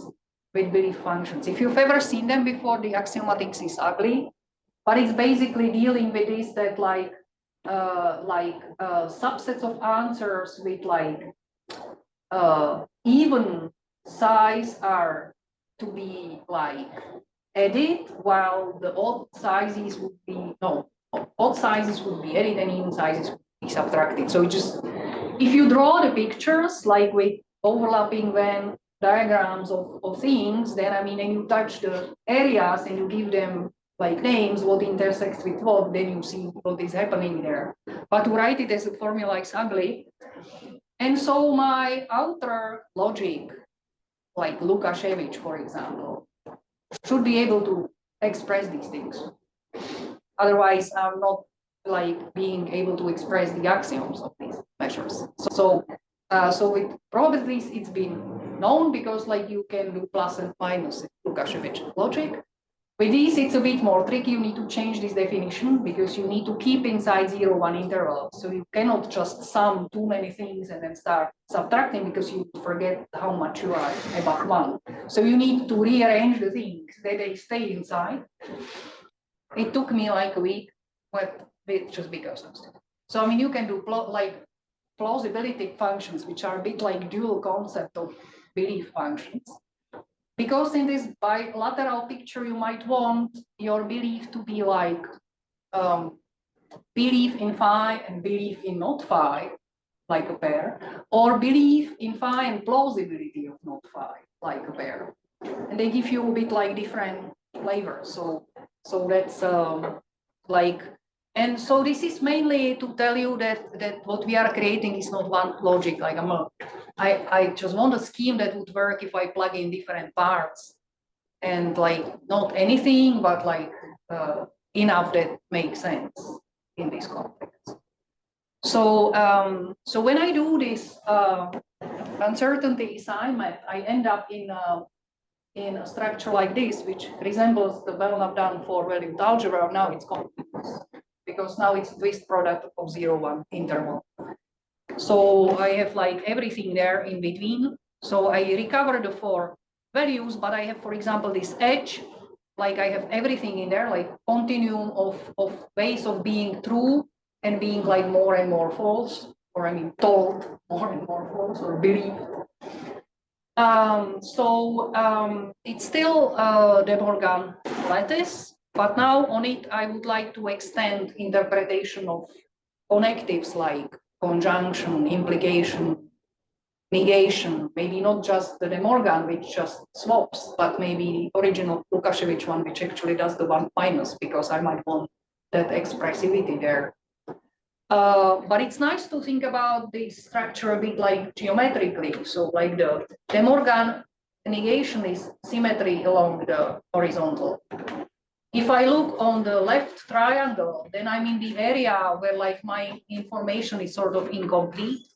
S2: with belief functions. If you've ever seen them before, the axiomatics is ugly, but it's basically dealing with this that like subsets of answers with like even size are to be like added, while the odd sizes would be odd sizes would be added and even sizes would be subtracted. So just if you draw the pictures like with overlapping Venn diagrams of things, then I mean, and you touch the areas and you give them like names, what intersects with what, then you see what is happening there. But to write it as a formula is ugly. And so my outer logic, like Lukashevich, for example, should be able to express these things. Otherwise, I'm not like being able to express the axioms of these measures. So with probabilities, it's been known because like you can do plus and minus Lukashevich logic. With these, it's a bit more tricky. You need to change this definition because you need to keep inside 0-1 interval. So you cannot just sum too many things and then start subtracting because you forget how much you are above 1. So you need to rearrange the things that they stay inside. It took me like a week, but just because of it. So I mean, you can do plot like plausibility functions, which are a bit like dual concept of belief functions. Because in this bilateral picture, you might want your belief to be like belief in phi and belief in not phi, like a pair, or belief in phi and plausibility of not phi, like a pair. And they give you a bit like different flavors. So that's like, and so this is mainly to tell you that what we are creating is not one logic. Like I just want a scheme that would work if I plug in different parts, and like not anything, but like enough that makes sense in this context. So so when I do this uncertainty assignment, I end up in a structure like this, which resembles the Belnapian four-valued algebra. Now it's continuous, because now it's a twist product of 0-1 interval. So I have like everything there in between. So I recover the four values, but I have, for example, this edge, like I have everything in there, like continuum of ways of being true and being like more and more false, or I mean told more and more false, or believed. It's still De Morgan lattice, but now on it I would like to extend interpretation of connectives like conjunction, implication, negation, maybe not just the De Morgan, which just swaps, but maybe the original Lukashevich one, which actually does the 1-, because I might want that expressivity there. But it's nice to think about this structure a bit like geometrically. So like the De Morgan negation is symmetry along the horizontal. If I look on the left triangle, then I'm in the area where like my information is sort of incomplete.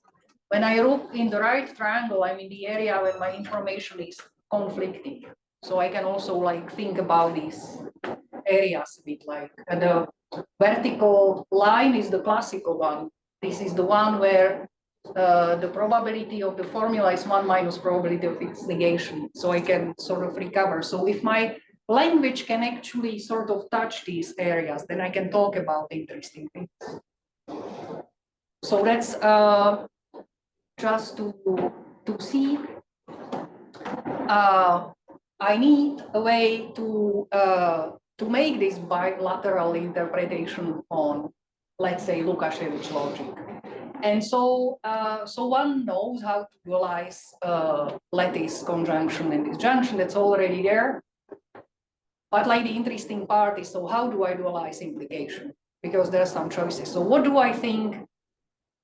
S2: When I look in the right triangle, I'm in the area where my information is conflicting. So I can also like think about these areas a bit like, and the vertical line is the classical one. This is the one where the probability of the formula is 1 - probability of its negation. So I can sort of recover. So if my language can actually sort of touch these areas, then I can talk about interesting things. So that's just to see. I need a way to make this bilateral interpretation on, let's say, Lukashevich logic. And so, so one knows how to dualize lattice conjunction and disjunction. That's already there. But like the interesting part is, so how do I dualize implication? Because there are some choices. So what do I think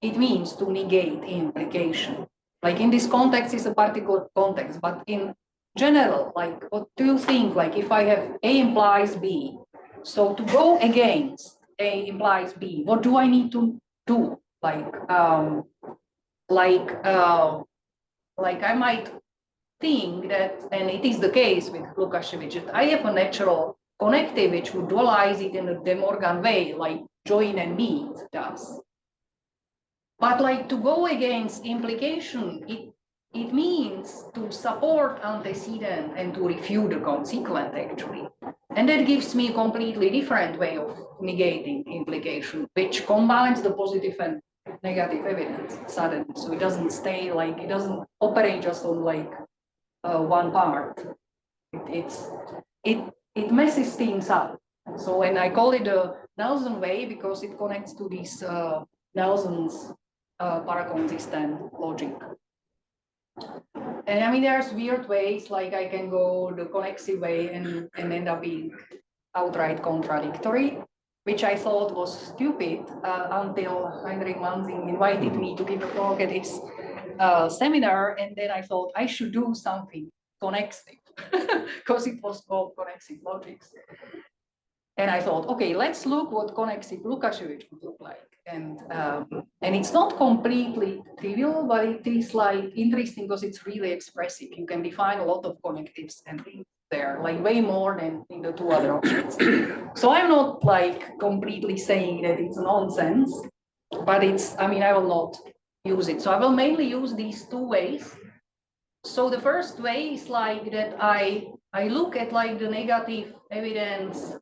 S2: it means to negate implication? Like in this context, it's a particular context, but in general, like what do you think? Like if I have A implies B, so to go against A implies B, what do I need to do? Like I might think that, and it is the case with Lukashevich, that I have a natural connective which would dualize it in a De Morgan way, like join and meet does. But like to go against implication, it means to support antecedent and to refute the consequent, actually. And that gives me a completely different way of negating implication, which combines the positive and negative evidence suddenly. So it doesn't stay like, it doesn't operate just on like one part. It messes things up. So when I call it a Nelson way, because it connects to this Nelson's paraconsistent logic. And I mean, there's weird ways, like I can go the connexive way and end up being outright contradictory, which I thought was stupid until Heinrich Mansing invited me to give a talk at his seminar. And then I thought I should do something connexive because it was called connexive logics. And I thought, okay, let's look what connexive Lukashevich would look like. And it's not completely trivial, but it is like interesting because it's really expressive. You can define a lot of connectives and things there, like way more than in the two other options. So I'm not like completely saying that it's nonsense, but it's, I mean, I will not use it. So I will mainly use these two ways. So the first way is like that I look at like the negative evidence,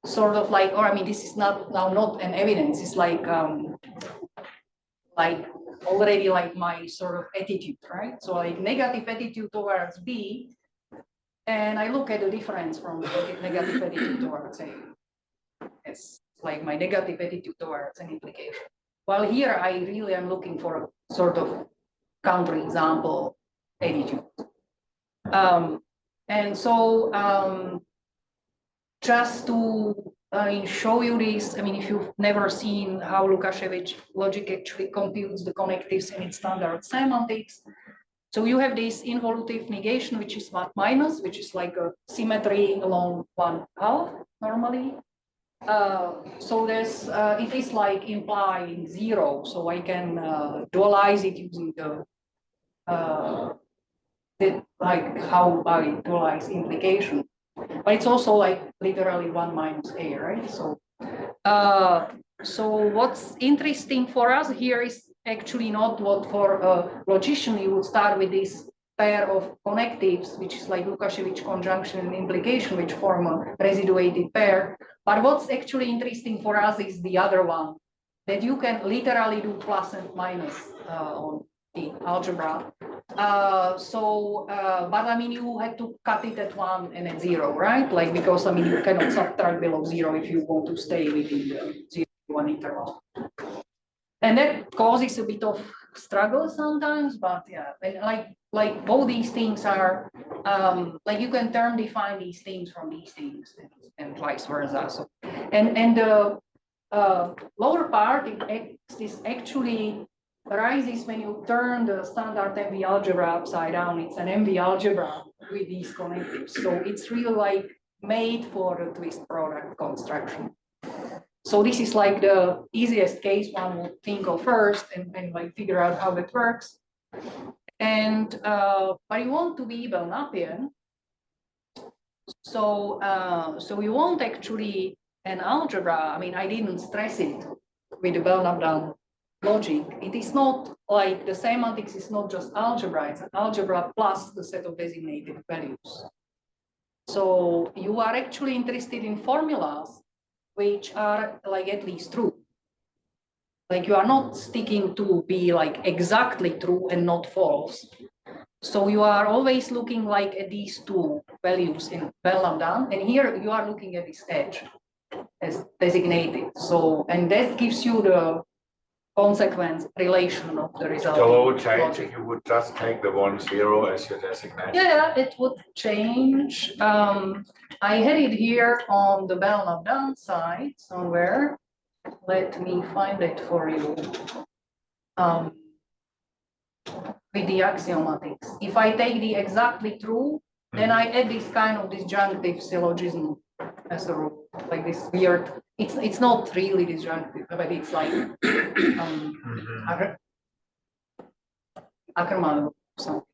S2: sort of like, or I mean, this is not now not an evidence. It's like like already like my sort of attitude, right? So like negative attitude towards B, and I look at the difference from negative attitude towards A. It's like my negative attitude towards an implication. While here I really am looking for a sort of counterexample attitude. And so just to show you this, I mean, if you've never seen how Lukasiewicz logic actually computes the connectives in its standard semantics, so you have this involutive negation, which is what minus, which is like a symmetry along 1/2 normally. So there's it is like implying 0, so I can dualize it using the like how I dualize implication. But it's also like literally 1 minus A, right? So what's interesting for us here is actually not what for a logician you would start with this pair of connectives, which is like Lukasiewicz conjunction and implication, which form a residuated pair. But what's actually interesting for us is the other one, that you can literally do plus and minus on the algebra. But I mean, you had to cut it at 1 and at 0, right? Like, because I mean, you cannot subtract below 0 if you want to stay within the 0 to 1 interval. And that causes a bit of struggle sometimes, but yeah, and like both these things are, like you can term define these things from these things and vice versa. So, and the lower part, is actually arises when you turn the standard MV algebra upside down. It's an MV algebra with these connectives. So it's really like made for the twist product construction. So this is like the easiest case one would think of first and like figure out how that works. And but you want to be Belnapian. So so you want actually an algebra. I mean, I didn't stress it with the Belnapian logic. It is not like the semantics is not just algebra, it's an algebra plus the set of designated values. So you are actually interested in formulas which are like at least true. Like you are not sticking to be like exactly true and not false. So you are always looking like at these two values in Belnapian, and here you are looking at this edge as designated. So, and that gives you the consequence relation of the result.
S4: So what would change if you would just take the 1, 0 as your designation?
S2: Yeah, it would change. I had it here on the Belnapian side somewhere. Let me find it for you. With the axiomatics. If I take the exactly true, then I add this kind of disjunctive syllogism as a rule, like this weird. It's not really disjunctive, but it's like Ackermann or something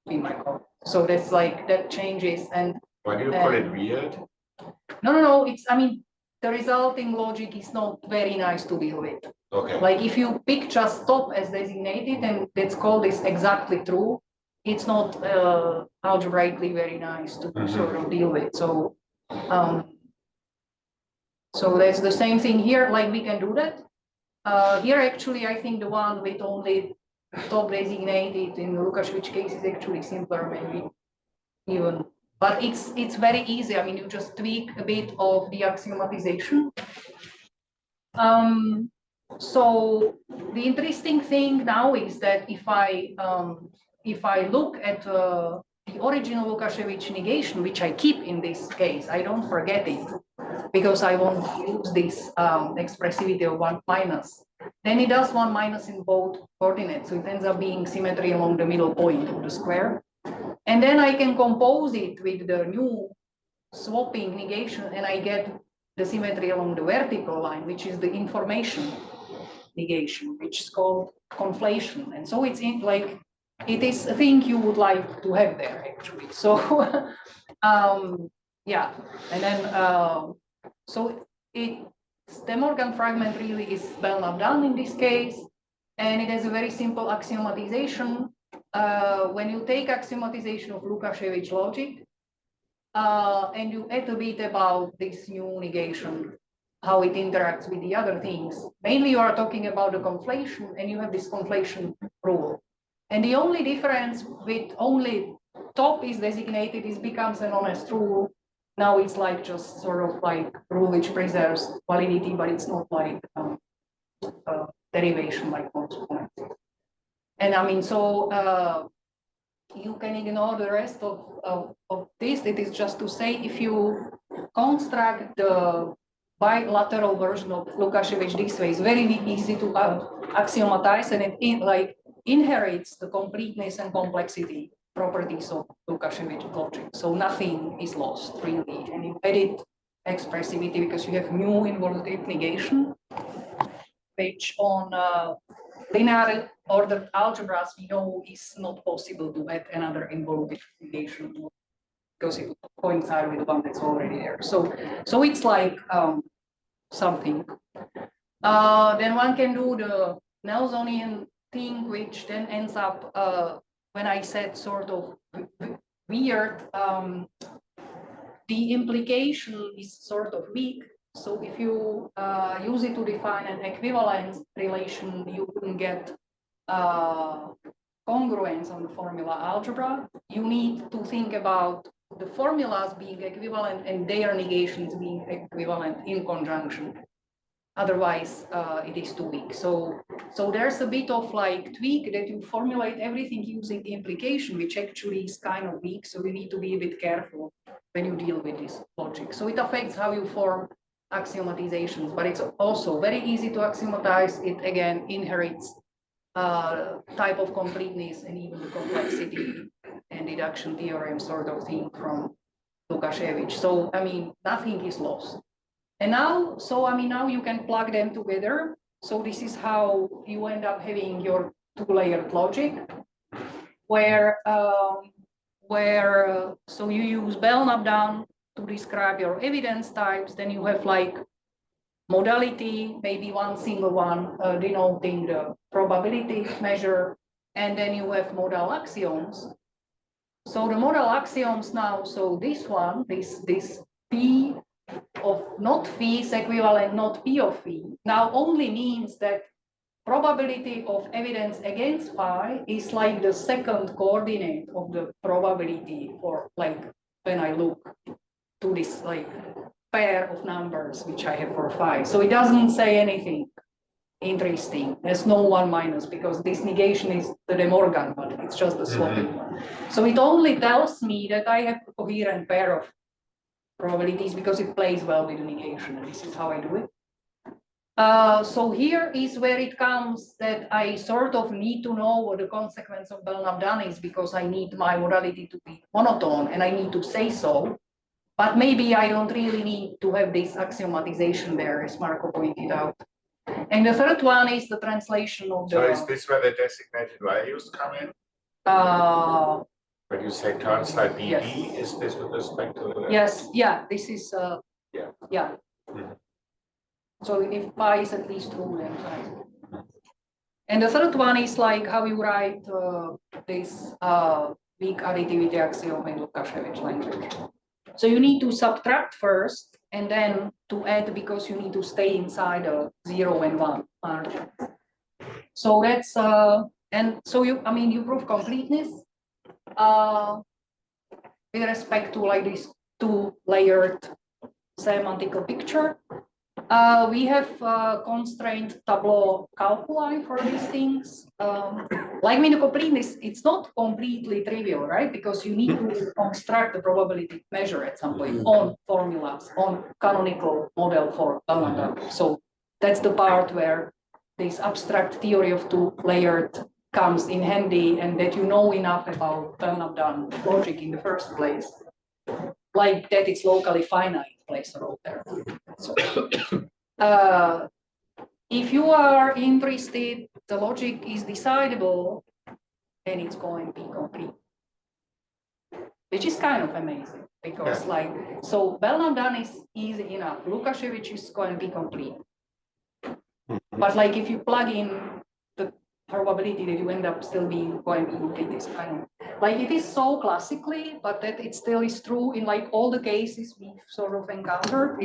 S2: we might call it. So that's like that changes. And
S4: why do you call it weird?
S2: No. It's, I mean, the resulting logic is not very nice to deal with.
S4: Okay.
S2: Like if you pick just stop as designated and let's call this exactly true, it's not algebraically very nice to sort of deal with. So so that's the same thing here, like we can do that. Here actually I think the one with only top designated in the Lukasiewicz case is actually simpler maybe even. But it's very easy. I mean, you just tweak a bit of the axiomatization. So the interesting thing now is that if I look at the original Lukasiewicz negation, which I keep in this case, I don't forget it because I want to use this expressivity of 1 minus. Then it does 1 minus in both coordinates, so it ends up being symmetry along the middle point of the square. And then I can compose it with the new swapping negation, and I get the symmetry along the vertical line, which is the information negation, which is called conflation. And so it's like, it is a thing you would like to have there actually. So yeah, and then so the Morgan fragment really is Belnapian in this case, and it has a very simple axiomatization. When you take axiomatization of Lukasiewicz logic and you add a bit about this new negation, how it interacts with the other things. Mainly you are talking about the conflation, and you have this conflation rule. And the only difference with only top is designated, it becomes an honest rule. Now it's like just sort of like rule which preserves validity, but it's not like derivation like most points. And I mean, so you can ignore the rest of this. It is just to say, if you construct the bilateral version of Lukasiewicz this way, it's very easy to axiomatize, and it like inherits the completeness and complexity properties of Lukasiewicz logic. So nothing is lost really, and you edit expressivity because you have mu involutive negation, which on linear ordered algebras we know is not possible to add another involutive negation because it would coincide with the one that's already there. So it's like something. Then one can do the Nelsonian thing, which then ends up when I said sort of weird. The implication is sort of weak. So if you use it to define an equivalence relation, you wouldn't get congruence on the formula algebra. You need to think about the formulas being equivalent and their negations being equivalent in conjunction. Otherwise, it is too weak. So there's a bit of like tweak that you formulate everything using the implication, which actually is kind of weak. So we need to be a bit careful when you deal with this logic. So it affects how you form axiomatizations, but it's also very easy to axiomatize. It again inherits type of completeness and even the complexity and deduction theorem sort of thing from Lukasiewicz. So I mean, nothing is lost. And now, so I mean, now you can plug them together. So this is how you end up having your two-layered logic, where so you use Belnapian to describe your evidence types. Then you have like modality, maybe one single one denoting the probability measure, and then you have modal axioms. So the modal axioms now, so this one, this P of not phi is equivalent not P of phi, now only means that probability of evidence against phi is like the second coordinate of the probability for like when I look to this like pair of numbers which I have for phi. So it doesn't say anything interesting. There's no 1 minus because this negation is the De Morgan one. It's just the sloping one. So it only tells me that I have a coherent pair of probabilities because it plays well with the negation. And this is how I do it. So here is where it comes that I sort of need to know what the consequence of Belnapian is because I need my modality to be monotone and I need to say so. But maybe I don't really need to have this axiomatization there, as Marco pointed out. And the third one is the translation of the...
S4: So is this where the designated values come in? When you say turns like BB,
S2: yes.
S4: Is this with respect to the...
S2: Yes, yeah, this is... yeah.
S4: Mm-hmm.
S2: So if pi is at least true, then fine. And the third one is like how you write this weak additivity axiom in Lukasiewicz language. So you need to subtract first and then to add because you need to stay inside a 0 and 1 margin. So that's and so you prove completeness with respect to like this two-layered semantical picture. We have constrained tableau calculi for these things. Like completeness, it's not completely trivial, right? Because you need to construct the probability measure at some point on formulas, on canonical model for Belnapian. So that's the part where this abstract theory of two-layered comes in handy, and that you know enough about Belnapian logic in the first place, like that it's locally finite plays a role there. So, if you are interested, the logic is decidable, and it's going to be complete, which is kind of amazing because, so Belnapian is easy enough. Lukasiewicz is going to be complete, but like if you plug in the probability that you end up still being going to be complete is kind of like it is so classically, but that it still is true in like all the cases we've sort of encountered.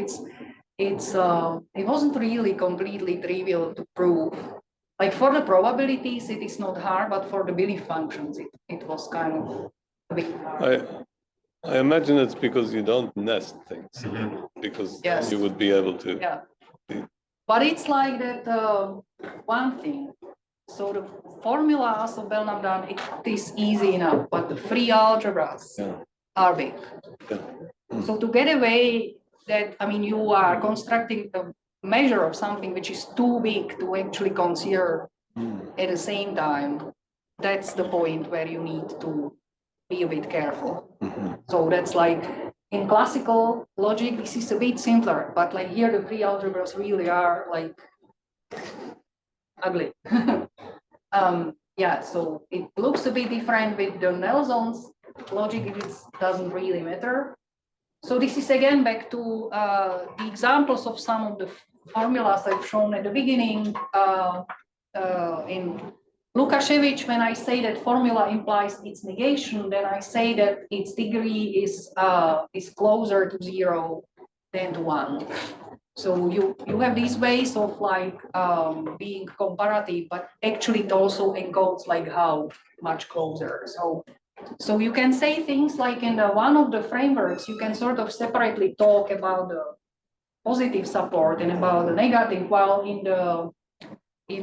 S2: it wasn't really completely trivial to prove. Like for the probabilities, it is not hard, but for the belief functions, it was kind of a bit hard.
S1: I imagine it's because you don't nest things, because
S2: Yes.
S1: you would be able to.
S2: Yeah. But it's like that one thing. So the formulas of Belnapian, it is easy enough, but the free algebras are big.
S1: Yeah.
S2: So to get away that, I mean, you are constructing a measure of something which is too big to actually consider at the same time, that's the point where you need to be a bit careful. So that's like in classical logic, this is a bit simpler, but like here the free algebras really are like ugly. Yeah, so it looks a bit different with the Nelson's logic. It doesn't really matter. So this is again back to the examples of some of the formulas I've shown at the beginning. In Lukashevich, when I say that formula implies its negation, then I say that its degree is closer to 0 than to 1. So you have these ways of like being comparative, but actually it also encodes like how much closer. So you can say things like in one of the frameworks, you can sort of separately talk about the positive support and about the negative, while in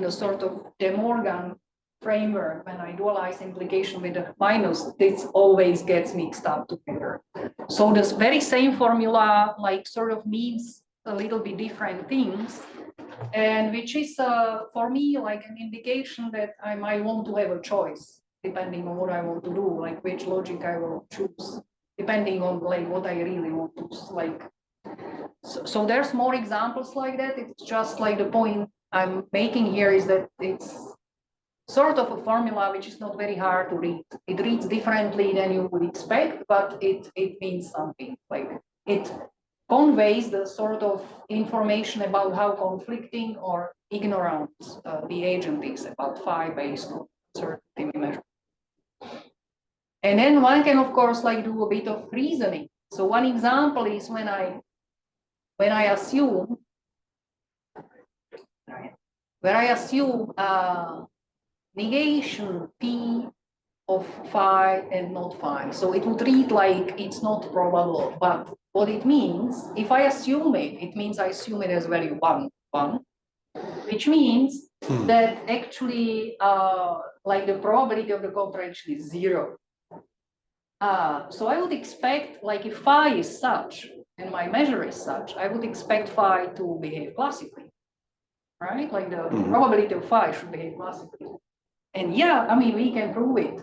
S2: the sort of De Morgan framework, when I dualize implication with the minus, this always gets mixed up together. So this very same formula like sort of means a little bit different things, and which is for me like an indication that I might want to have a choice depending on what I want to do, like which logic I will choose, depending on like what I really want to like. So there's more examples like that. It's just like the point I'm making here is that it's sort of a formula which is not very hard to read. It reads differently than you would expect, but it means something. Like it conveys the sort of information about how conflicting or ignorant the agent is about phi based on certain measure. And then one can of course like do a bit of reasoning. So one example is when I assume negation P of phi and not phi. So it would read like it's not probable, but what it means, if I assume it, it means I assume it as value 1, which means that actually like the probability of the contradiction is 0. So I would expect, like if phi is such and my measure is such, I would expect phi to behave classically, right? Like the probability of phi should behave classically. And yeah, I mean, we can prove it.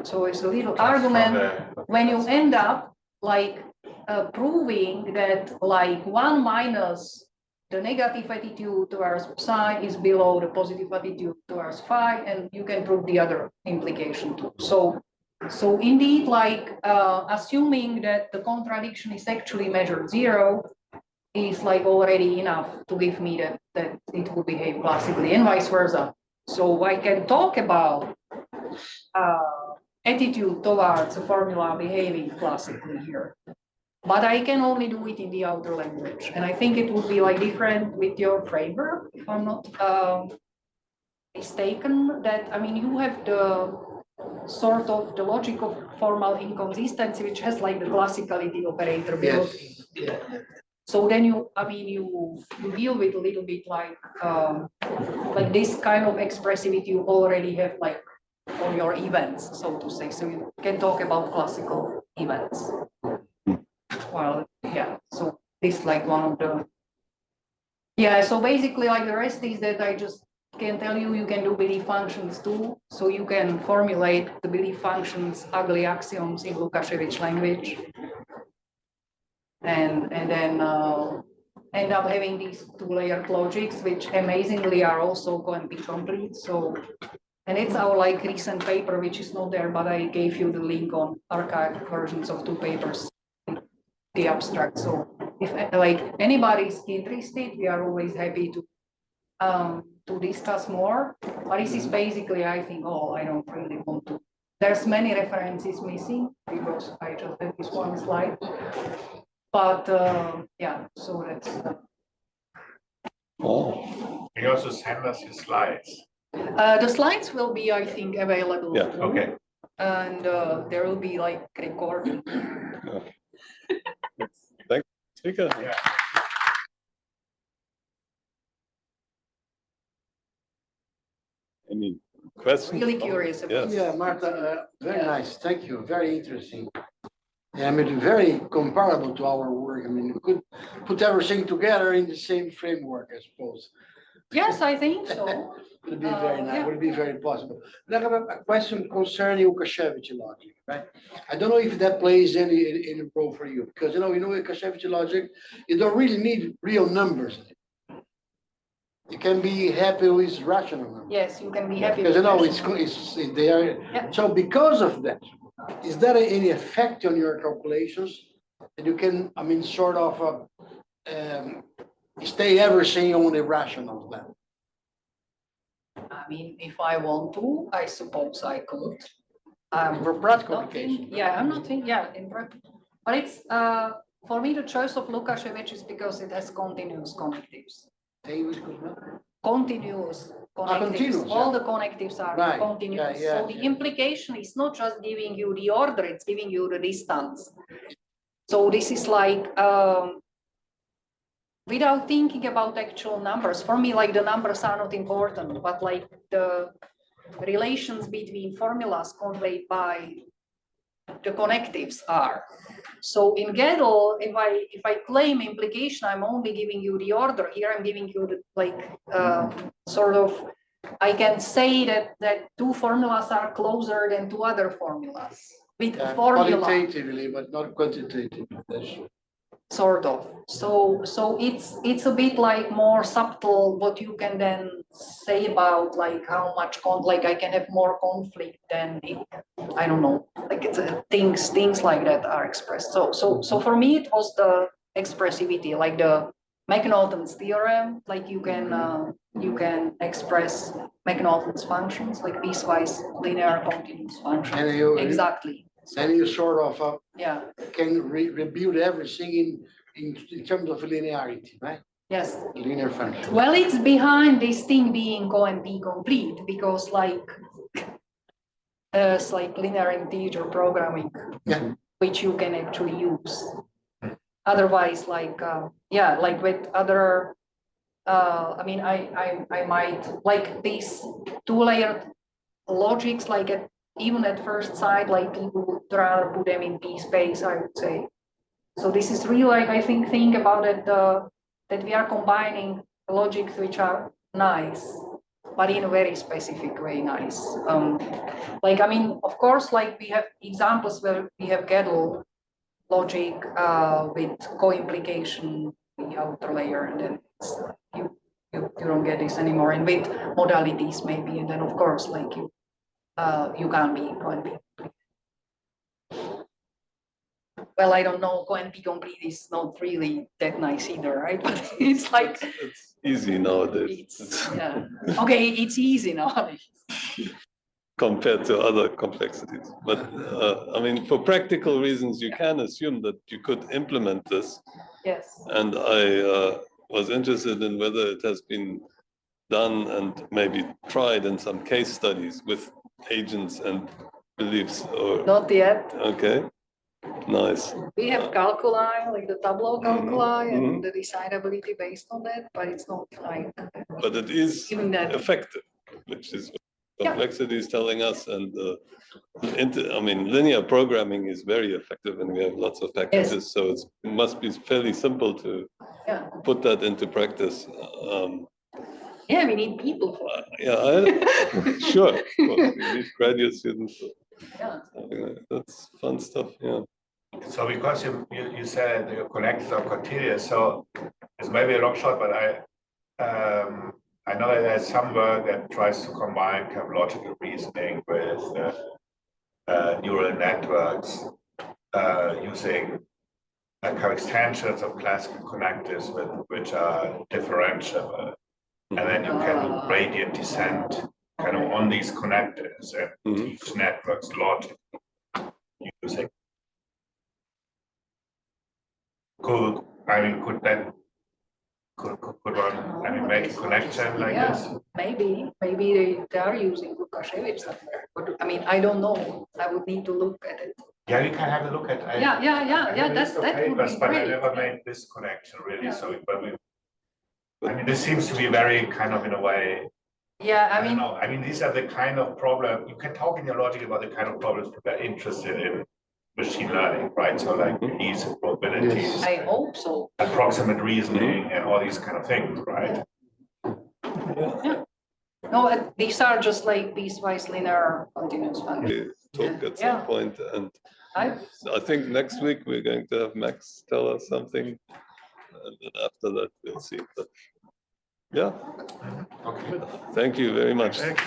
S2: So it's a little argument when you end up like proving that like 1 minus the negative attitude towards psi is below the positive attitude towards phi, and you can prove the other implication too. So indeed, like assuming that the contradiction is actually measured 0 is like already enough to give me that it will behave classically and vice versa. So I can talk about attitude towards a formula behaving classically here, but I can only do it in the outer language. And I think it would be like different with your framework, if I'm not mistaken, that, I mean, you have the sort of the logic of formal inconsistency, which has like the classicality operator built in. So then you deal with a little bit like this kind of expressivity you already have like on your events, so to say. So you can talk about classical events. Well, yeah, so this is like one of the, yeah, so basically like the rest is that I just can tell you, you can do belief functions too. So you can formulate the belief functions, ugly axioms in Lukashevich language. And then end up having these 2-layered logics, which amazingly are also going to be complete. So, and it's our like recent paper, which is not there, but I gave you the link on archived versions of 2 papers, the abstract. So if like anybody's interested, we are always happy to discuss more. But this is basically, I think, I don't really want to. There's many references missing because I just have this one slide. But yeah, so that's
S1: Oh,
S4: Can you also send us your slides?
S2: The slides will be, I think, available.
S1: Yeah.
S2: soon.
S4: Okay.
S2: And there will be like recording.
S1: thank you, speaker.
S4: Yeah.
S1: Any questions?
S2: Really curious about
S1: Yes.
S3: Yeah, Marta, very
S2: Yeah.
S3: nice. Thank you. Very interesting. Yeah, I mean, very comparable to our work. I mean, we could put everything together in the same framework, I suppose.
S2: Yes, I think so.
S3: Would be very nice,
S2: yeah.
S3: would be very possible. And I have a question concerning Lukashevich logic, right? I don't know if that plays any role for you, because Lukashevich logic, you don't really need real numbers. You can be happy with rational numbers.
S2: Yes, you can be happy.
S3: Because
S2: with
S3: it's they are,
S2: Yeah.
S3: so because of that, is there any effect on your calculations? And you can, I mean, sort of stay everything on the rational then?
S2: I mean, if I want to, I suppose I could.
S3: For practical
S2: Not
S3: application.
S2: think, yeah, I'm not thinking, yeah, in practice. But it's, for me, the choice of Lukashevich is because it has continuous connectives. Continuous connectives.
S3: Continuous,
S2: All
S3: yeah.
S2: the connectives are
S3: Right,
S2: continuous.
S3: yeah,
S2: So the
S3: yeah.
S2: implication is not just giving you the order, it's giving you the distance. So this is like, without thinking about actual numbers, for me, like the numbers are not important, but like the relations between formulas conveyed by the connectives are. So in GALAI, if I claim implication, I'm only giving you the order. Here I'm giving you the sort of, I can say that two formulas are closer than two other formulas with formula.
S3: Qualitatively, but not quantitatively.
S2: Sort of. So it's a bit like more subtle what you can then say about like how much like I can have more conflict than it, I don't know, like it's things like that are expressed. So for me it was the expressivity, like the McNaughton's theorem, like you can express McNaughton's functions like piecewise linear continuous functions.
S3: And
S2: Exactly.
S3: And you sort of
S2: Yeah.
S3: can rebuild everything in terms of linearity, right?
S2: Yes.
S3: Linear function.
S2: Well, it's behind this thing being OMP complete because like it's like linear integer programming,
S3: Yeah.
S2: which you can actually use. Otherwise, like yeah, like with other, I mean, I might like these two-layered logics, like even at first sight, like people would rather put them in P space, I would say. So this is really like I think about it that we are combining logics which are nice, but in a very specific way nice. Like I mean, of course, like we have examples where we have GALAI logic with co-implication the outer layer, and then it's, you don't get this anymore, and with modalities maybe, and then of course like you can't be co-implicated. Well, I don't know, co-NP complete is not really that nice either, right? But it's like
S1: it's easy nowadays.
S2: yeah. Okay, it's easy nowadays.
S1: Compared to other complexities. But I mean, for practical reasons, you can assume that you could implement this.
S2: Yes.
S1: And I was interested in whether it has been done and maybe tried in some case studies with agents and beliefs. Or
S2: Not yet.
S1: okay, nice.
S2: We have calculi, like the Tableau calculi, and the decidability based on that, but it's not like.
S1: But it is
S2: even that
S1: effective, which is what complexity is telling us. And I mean, linear programming is very effective, and we have lots of packages,
S2: yes.
S1: So it must be fairly simple to put that into practice.
S2: Yeah, we need people for it.
S1: Yeah, sure. Well, we need graduate students.
S2: Yeah.
S1: That's fun stuff. Yeah.
S4: So because you said your connectors are continuous, so it's maybe a long shot, but I know that there's some work that tries to combine kind of logical reasoning with neural networks using kind of extensions of classical connectors which are differentiable. And then you can do gradient descent kind of on these connectors and teach networks logic using. Could I mean, make a connection like
S2: Yeah,
S4: this?
S2: maybe they are using Lukashevich somewhere, but I mean, I don't know. I would need to look at it.
S4: Yeah, we can have a look at.
S2: Yeah,
S4: That
S2: would be
S4: but I
S2: great.
S4: never made this connection really.
S2: Yeah.
S4: So, but I mean, this seems to be very kind of in a way.
S2: Yeah,
S4: I
S2: I
S4: don't
S2: mean,
S4: know. I mean, these are the kind of problem you can talk in your logic about the kind of problems people are interested in machine learning, right? So like these probabilities,
S3: Yes.
S2: I hope so.
S4: approximate reasoning, and all these kind of things, right?
S2: No, these are just like piecewise linear continuous functions.
S1: We talk at
S2: Yeah.
S1: some point, and
S2: I,
S1: I think next week we're going to have Max tell us something, and then after that we'll see. But yeah,
S4: Okay.
S1: thank you very much.
S4: Thanks.